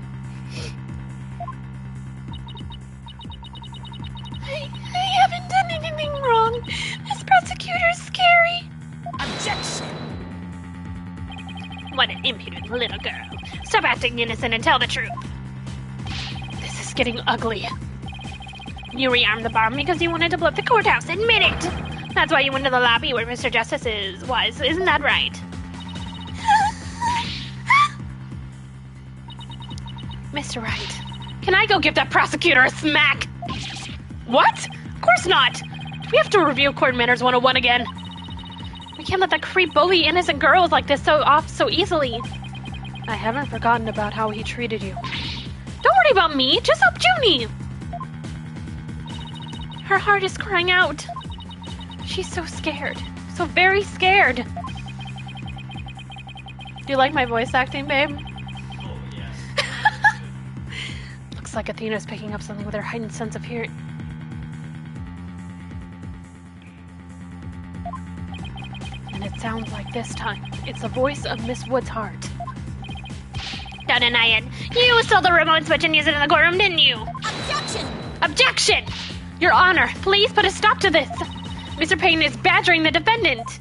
impudent little girl. Stop acting innocent and tell the truth. This is getting ugly. You rearmed the bomb because you wanted to blow up the courthouse. Admit it! That's why you went to the lobby where Mr. Justice was. Isn't that right? Mr. Wright, can I go give that prosecutor a smack? What? Of course not! Do we have to review Court Manners 101 again? We can't let that creep bully innocent girls like this so easily. I haven't forgotten about how he treated you. Don't worry about me, just help Junie! Her heart is crying out. She's so scared. So very scared. Do you like my voice acting, babe? Oh, yes. Looks like Athena's picking up something with her heightened sense of hearing. And it sounds like this time, it's the voice of Miss Wood's heart. Don't deny it. You stole the remote switch and used it in the courtroom, didn't you? Objection! Objection! Your Honor, please put a stop to this. Mr. Payne is badgering the defendant.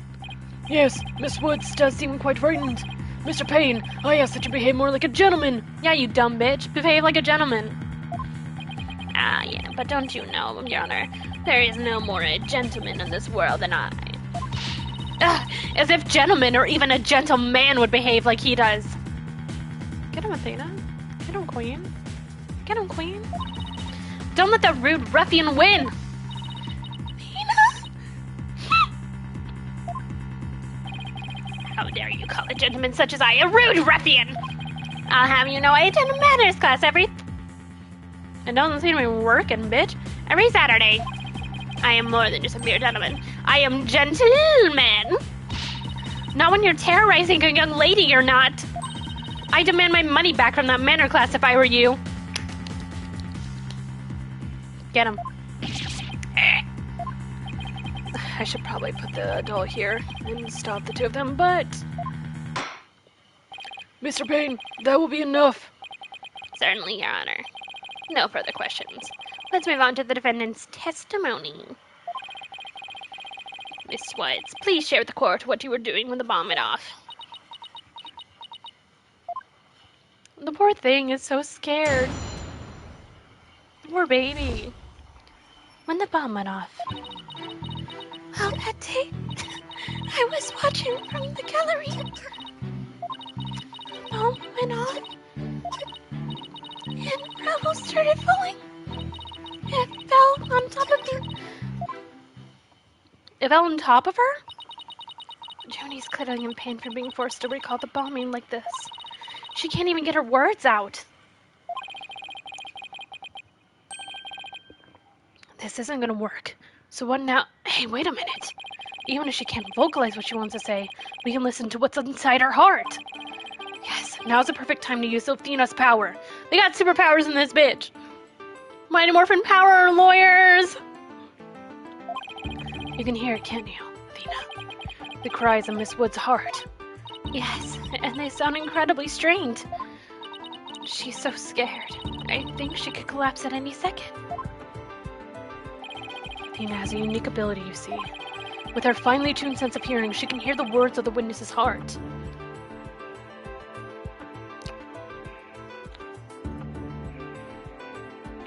Yes, Miss Woods does seem quite frightened. Mr. Payne, I ask that you behave more like a gentleman. Yeah, you dumb bitch. Behave like a gentleman. Ah, yeah, but don't you know, Your Honor, there is no more a gentleman in this world than I. Ugh, as if gentlemen or even a gentleman would behave like he does. Get him, Athena. Get him, Queen. Get him, Queen. Don't let that rude ruffian win. How dare you call a gentleman such as I a rude ruffian? I'll have you know I attend a manners class It doesn't seem to be working, bitch. every Saturday. I am more than just a mere gentleman. I am gentleman. Not when you're terrorizing a young lady, you're not. I demand my money back from that manner class if I were you. Get him. I should probably put the doll here and stop the two of them, but... Mr. Payne, that will be enough. Certainly, Your Honor. No further questions. Let's move on to the defendant's testimony. Miss Woods, please share with the court what you were doing when the bomb went off. The poor thing is so scared. Poor baby. When the bomb went off. Well, that day, I was watching from the gallery. The bomb went off, and rubble started falling. It fell on top of me. It fell on top of her? Junie's clearly in pain from being forced to recall the bombing like this. She can't even get her words out. This isn't gonna work. So what now? Hey, wait a minute. Even if she can't vocalize what she wants to say, we can listen to what's inside her heart. Yes, now's the perfect time to use Athena's power. They got superpowers in this bitch. Mighty Morphin power, lawyers! You can hear it, can't you, Athena? The cries of Miss Wood's heart. Yes, and they sound incredibly strained. She's so scared. I think she could collapse at any second. Athena has a unique ability, you see. With her finely tuned sense of hearing, she can hear the words of the witness's heart.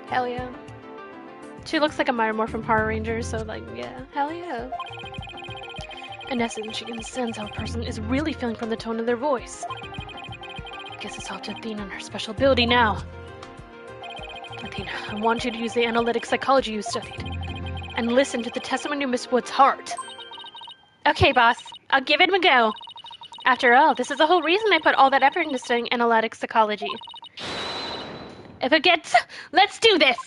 Hell yeah. She looks like a Myrmor from Power Rangers, so like, yeah, hell yeah. In essence, she can sense how a person is really feeling from the tone of their voice. Guess it's all to Athena and her special ability now. Athena, I want you to use the analytic psychology you studied, and listen to the testimony of Miss Wood's heart. Okay, boss. I'll give it a go. After all, this is the whole reason I put all that effort into studying analytic psychology. If it gets... Let's do this!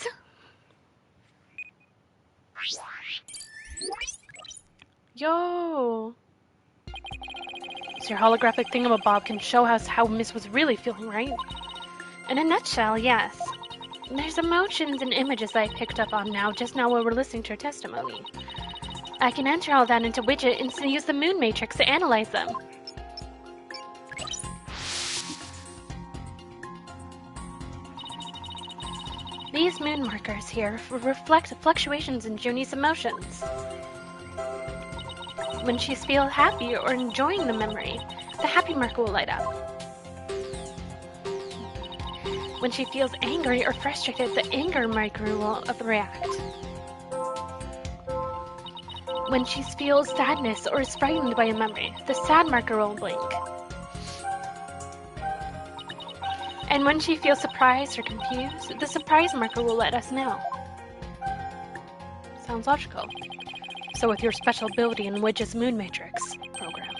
Yo! So your holographic thingamabob can show us how Miss was really feeling, right? In a nutshell, yes. There's emotions and images I picked up on just now while we're listening to her testimony. I can enter all that into widget and use the moon matrix to analyze them. These moon markers here reflect fluctuations in Junie's emotions. When she feels happy or enjoying the memory, the happy marker will light up. When she feels angry or frustrated, the anger marker will react. When she feels sadness or is frightened by a memory, the sad marker will blink. And when she feels surprised or confused, the surprise marker will let us know. Sounds logical. So with your special ability in Widget's Moon Matrix program,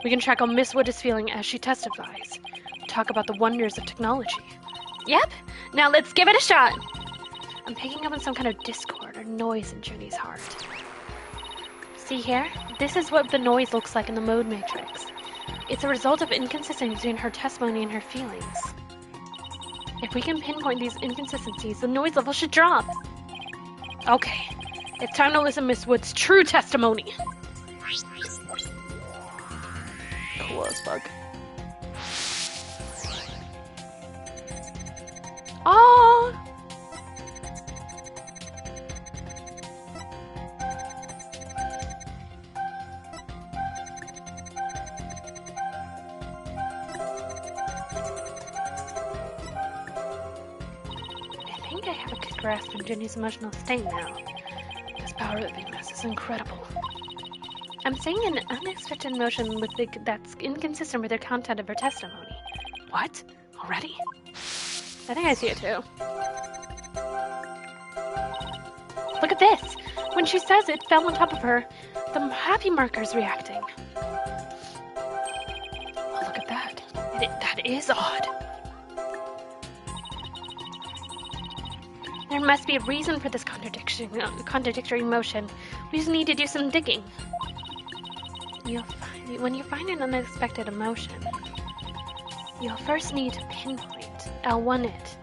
we can track how Miss Wood is feeling as she testifies. Talk about the wonders of technology. Yep, now let's give it a shot. I'm picking up on some kind of discord or noise in Junie's heart. See here? This is what the noise looks like in the mode matrix. It's a result of inconsistency between her testimony and her feelings. If we can pinpoint these inconsistencies, the noise level should drop. Okay, it's time to listen to Miss Wood's true testimony. Cool as fuck. Oh! I think I have a good grasp on Ginny's emotional state now. This power of this is incredible. I'm seeing an unexpected emotion that's inconsistent with the content of her testimony. What? Already? I think I see it too. Look at this! When she says it fell on top of her, the happy marker's reacting. Oh, look at that. That is odd. There must be a reason for this contradictory emotion. We just need to do some digging. When you find an unexpected emotion, you'll first need to pinpoint L1 it,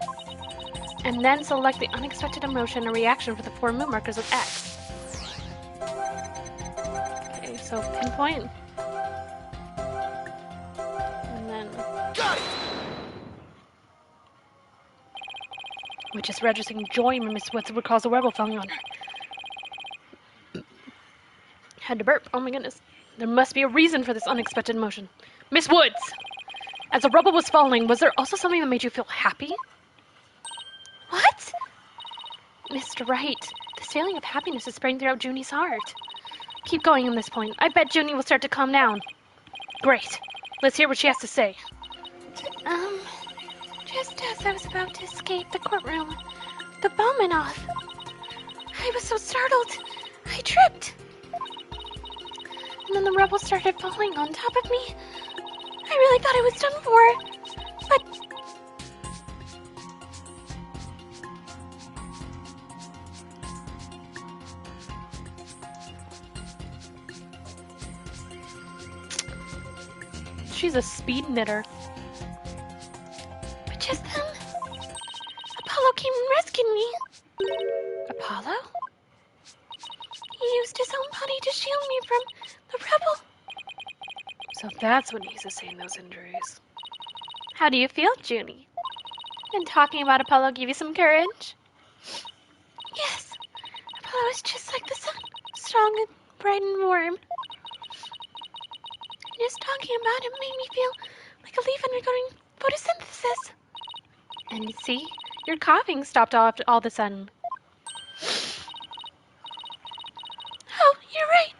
and then select the unexpected emotion or reaction for the 4 moon markers with X. Okay, so pinpoint. And then... Got it! Which is registering joy when Miss Woods recalls a rebel falling on her. Had to burp. Oh my goodness. There must be a reason for this unexpected emotion. Miss Woods! As a rebel was falling, was there also something that made you feel happy? What? Mr. Wright, this feeling of happiness is spreading throughout Junie's heart. Keep going on this point. I bet Junie will start to calm down. Great. Let's hear what she has to say. Just as I was about to escape the courtroom, the bomb went off. I was so startled, I tripped. And then the rebels started falling on top of me. I really thought I was done for, but... She's a speed knitter. But just then, Apollo came and rescued me. Apollo? He used his own body to shield me from the rebel. So that's what he's saying those injuries. How do you feel, Junie? And talking about Apollo give you some courage? Yes, Apollo is just like the sun, strong and bright and warm. Just talking about him made me feel like a leaf undergoing photosynthesis. And see, your coughing stopped all of a sudden. Oh, you're right.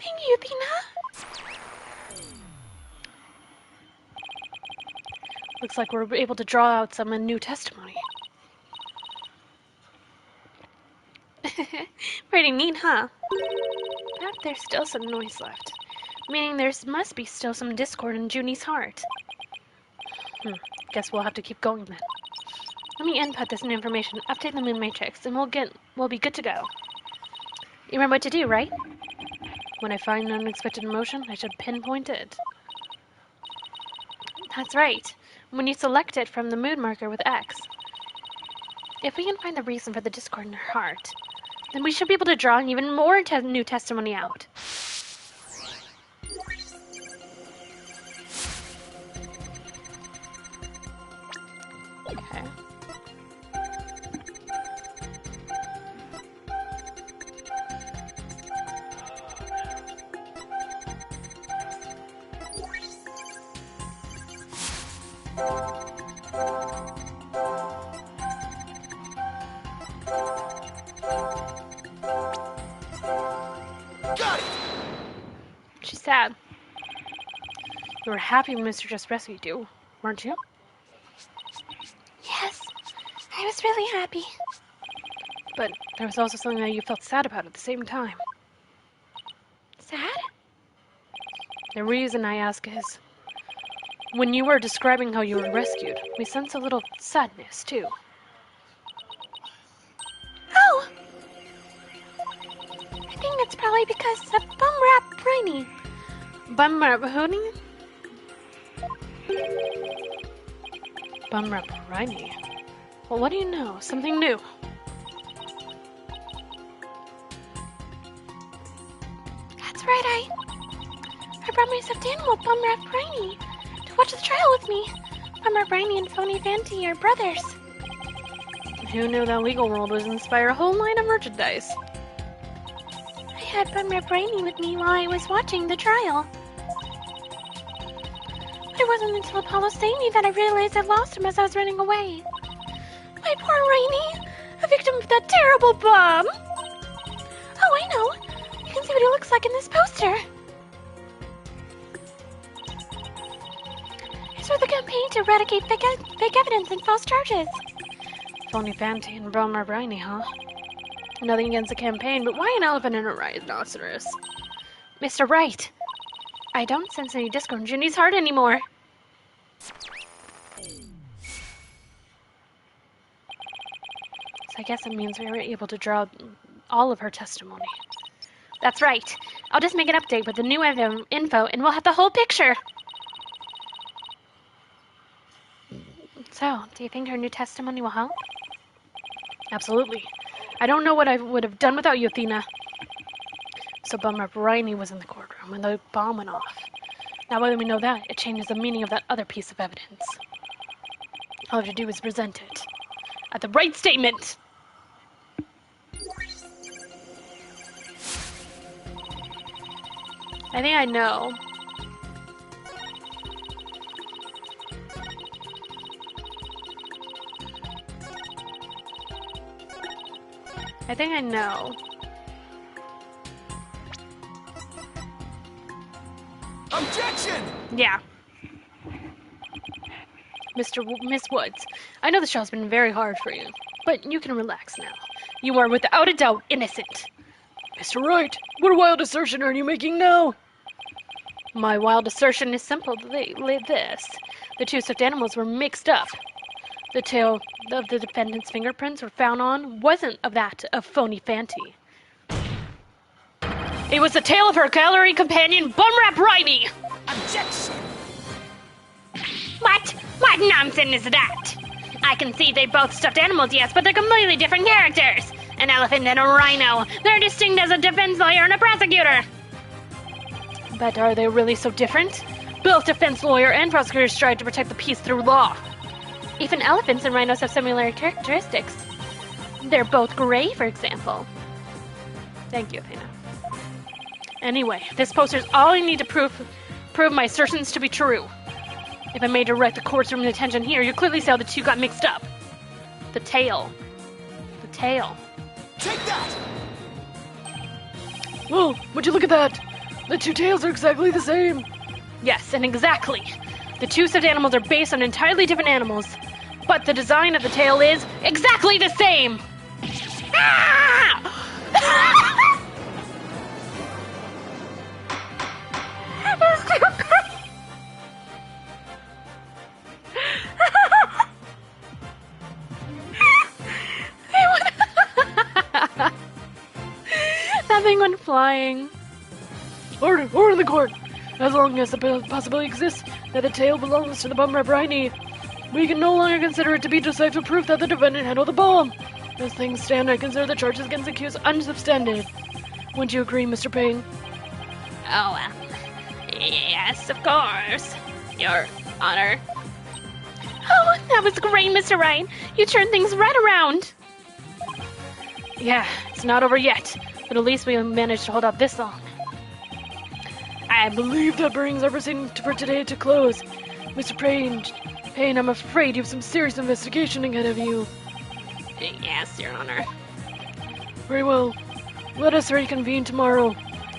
Thank you, Athena. Looks like we're able to draw out some new testimony. Pretty neat, huh? But there's still some noise left. Meaning there must be still some discord in Junie's heart. Guess we'll have to keep going then. Let me input this new information, update the moon matrix, and we'll be good to go. You remember what to do, right? When I find an unexpected emotion, I should pinpoint it. That's right. When you select it from the moon marker with X. If we can find the reason for the discord in her heart, then we should be able to draw even more new testimony out. Okay. that. You were happy when Mr. Just rescued you, weren't you? Yes, I was really happy. But there was also something that you felt sad about at the same time. Sad? The reason I ask is, when you were describing how you were rescued, we sense a little sadness, too. Oh! I think it's probably because of Bum Rap Brainy. Bumrapuni? Bumrapuni? Well, what do you know? Something new. That's right, I brought my stuffed animal, Bum Rap Brainy, to watch the trial with me. Bum Rap Brainy and Phony Fanty are brothers. Who knew that legal world would inspire a whole line of merchandise? I had Bum Rap Brainy with me while I was watching the trial. It wasn't until Apollo saved me that I realized I lost him as I was running away. My poor Rainy, a victim of that terrible bomb. Oh, I know. You can see what he looks like in this poster. It's for the campaign to eradicate fake evidence and false charges. Phony Fanty and Bumrapuni, huh? Nothing against the campaign, but why an elephant and a rhinoceros? Mr. Wright, I don't sense any discord in Ginny's heart anymore. So I guess it means we were able to draw all of her testimony. That's right. I'll just make an update with the new info and we'll have the whole picture. So, do you think her new testimony will help? Absolutely. I don't know what I would have done without you, Athena. So Bumrapuni was in the courtroom when the bomb went off. Now that we know that, it changes the meaning of that other piece of evidence. All I have to do is present it. At the right statement! I think I know. I think I know. Objection! Yeah. Miss Woods, I know the show's been very hard for you, but you can relax now. You are without a doubt innocent. Mr. Wright, what wild assertion are you making now? My wild assertion is simple. This. The two stuffed animals were mixed up. The tail of the defendant's fingerprints were found on wasn't of that of Phony Fanty. It was the tail of her gallery companion, Bumrapuni! Objection! What? What nonsense is that? I can see they're both stuffed animals, yes, but they're completely different characters. An elephant and a rhino. They're distinct as a defense lawyer and a prosecutor. But are they really so different? Both defense lawyer and prosecutors strive to protect the peace through law. Even elephants and rhinos have similar characteristics. They're both gray, for example. Thank you, Athena. Anyway, this poster's all I need to prove my assertions to be true. If I may direct the court's room attention here, you clearly see how the two got mixed up. The tail. The tail. Take that! Well, would you look at that? The two tails are exactly the same. Yes, and exactly. The two stuffed animals are based on entirely different animals, but the design of the tail is exactly the same! Ah! That thing went flying. Order in the court. As long as the possibility exists that the tail belongs to the Bumrapuni, we can no longer consider it to be decisive proof that the defendant handled the bomb. As things stand, I consider the charges against the accused unsubstantiated. Wouldn't you agree, Mr. Payne? Oh, yes, of course, Your Honor. Oh, that was great, Mr. Wright. You turned things right around. Yeah, it's not over yet, but at least we managed to hold out this long. I believe that brings our proceeding for today to close. Mr. Payne, I'm afraid you have some serious investigation ahead of you. Yes, Your Honor. Very well. Let us reconvene tomorrow.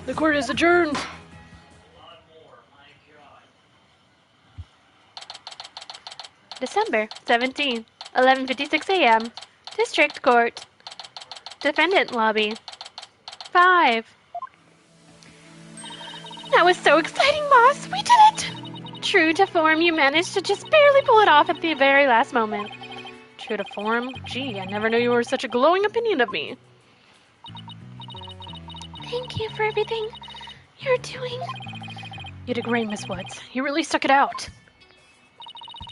The court is adjourned. December 17th, 11:56 a.m. District Court. Defendant Lobby. 5. That was so exciting, boss! We did it! True to form, you managed to just barely pull it off at the very last moment. True to form? Gee, I never knew you were such a glowing opinion of me. Thank you for everything you're doing. You did great, Miss Woods. You really stuck it out.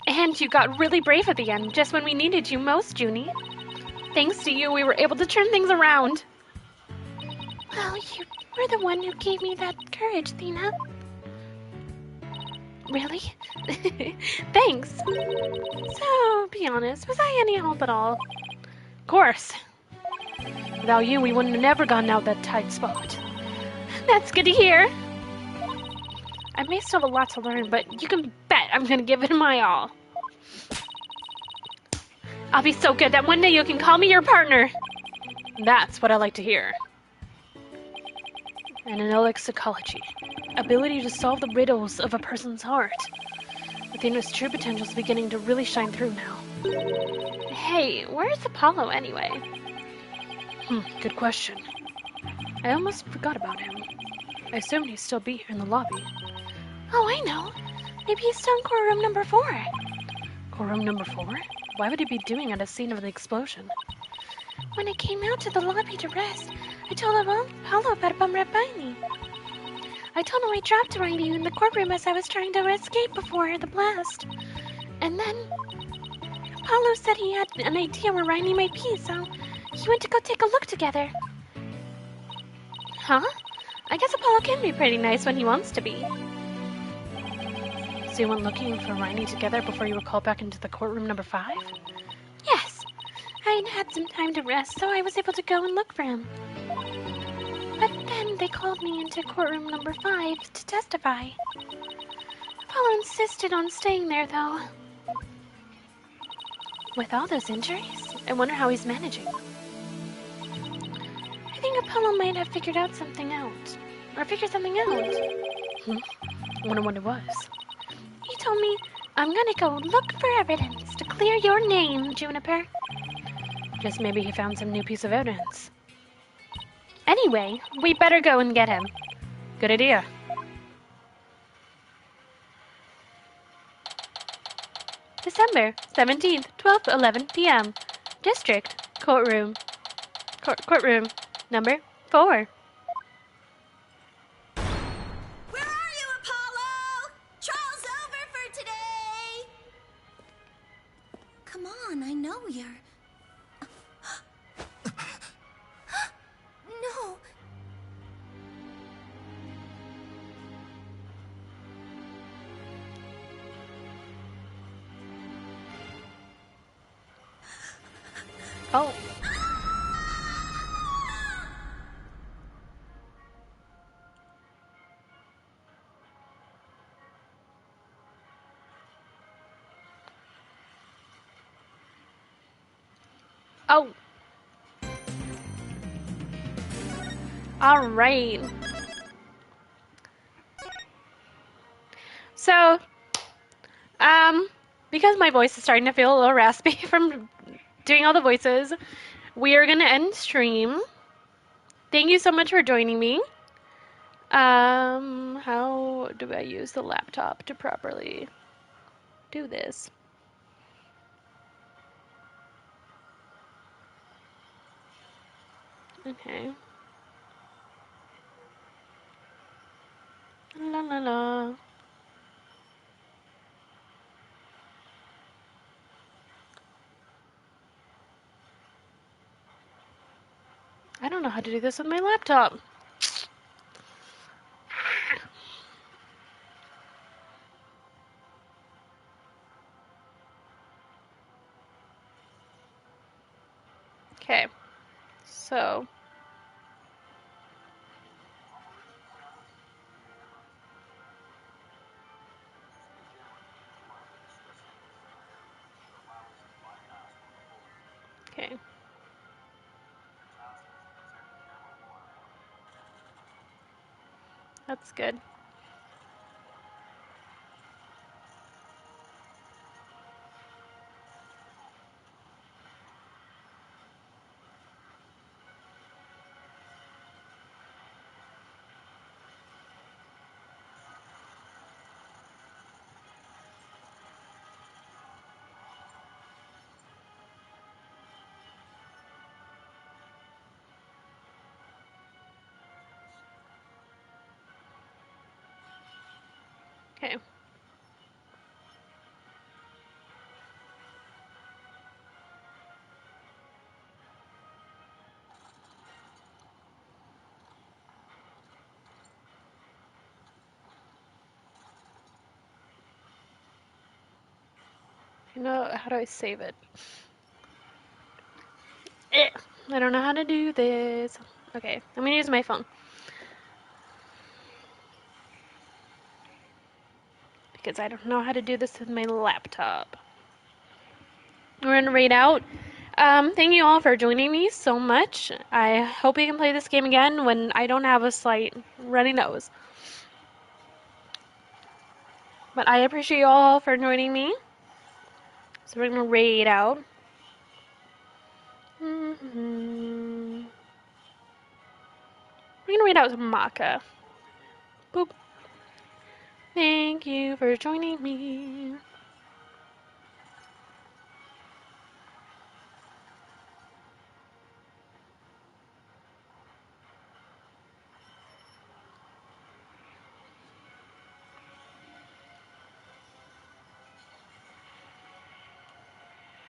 And you got really brave at the end, just when we needed you most, Junie. Thanks to you, we were able to turn things around. Well, you were the one who gave me that courage, Thena. Really? Thanks. So, be honest, was I any help at all? Of course. Without you, we wouldn't have never gotten out that tight spot. That's good to hear. I may still have a lot to learn, but you can bet I'm gonna give it my all. I'll be so good that one day you can call me your partner. That's what I like to hear. Analytic psychology. Ability to solve the riddles of a person's heart. Athena's true potential is beginning to really shine through now. Hey, where's Apollo anyway? Good question. I almost forgot about him. I assumed he'd still be here in the lobby. Oh, I know. Maybe he's still in courtroom number 4. Courtroom number 4? Why would he be doing at a scene of the explosion? When I came out to the lobby to rest, I told Apollo about bum right by me. I told him I dropped Riley in the courtroom as I was trying to escape before the blast. And then Apollo said he had an idea where Riley might be, so he went to go take a look together. Huh? I guess Apollo can be pretty nice when he wants to be. So you went looking for Riley together before you were called back into the courtroom number 5? Yes. I had some time to rest, so I was able to go and look for him. But then they called me into courtroom number 5 to testify. Apollo insisted on staying there, though. With all those injuries? I wonder how he's managing. I think Apollo might have figured something out. I wonder what it was. He told me, I'm gonna go look for evidence to clear your name, Juniper. Guess maybe he found some new piece of evidence. Anyway, we better go and get him. Good idea. December 17th, 12:11 p.m. District Courtroom. Courtroom number 4. Where are you, Apollo? Trial's over for today. Come on, I know you're... No. Oh. Oh. All right. So, because my voice is starting to feel a little raspy from doing all the voices, we are gonna end stream. Thank you so much for joining me. How do I use the laptop to properly do this? Okay. La la la. I don't know how to do this with my laptop. Okay. So. Okay. That's good. Okay. You know, how do I save it? I don't know how to do this. Okay, I'm gonna use my phone. Because I don't know how to do this with my laptop. We're gonna raid out. Thank you all for joining me so much. I hope we can play this game again when I don't have a slight runny nose. But I appreciate you all for joining me. So we're gonna raid out. We're gonna raid out to Maka. Boop. Thank you for joining me.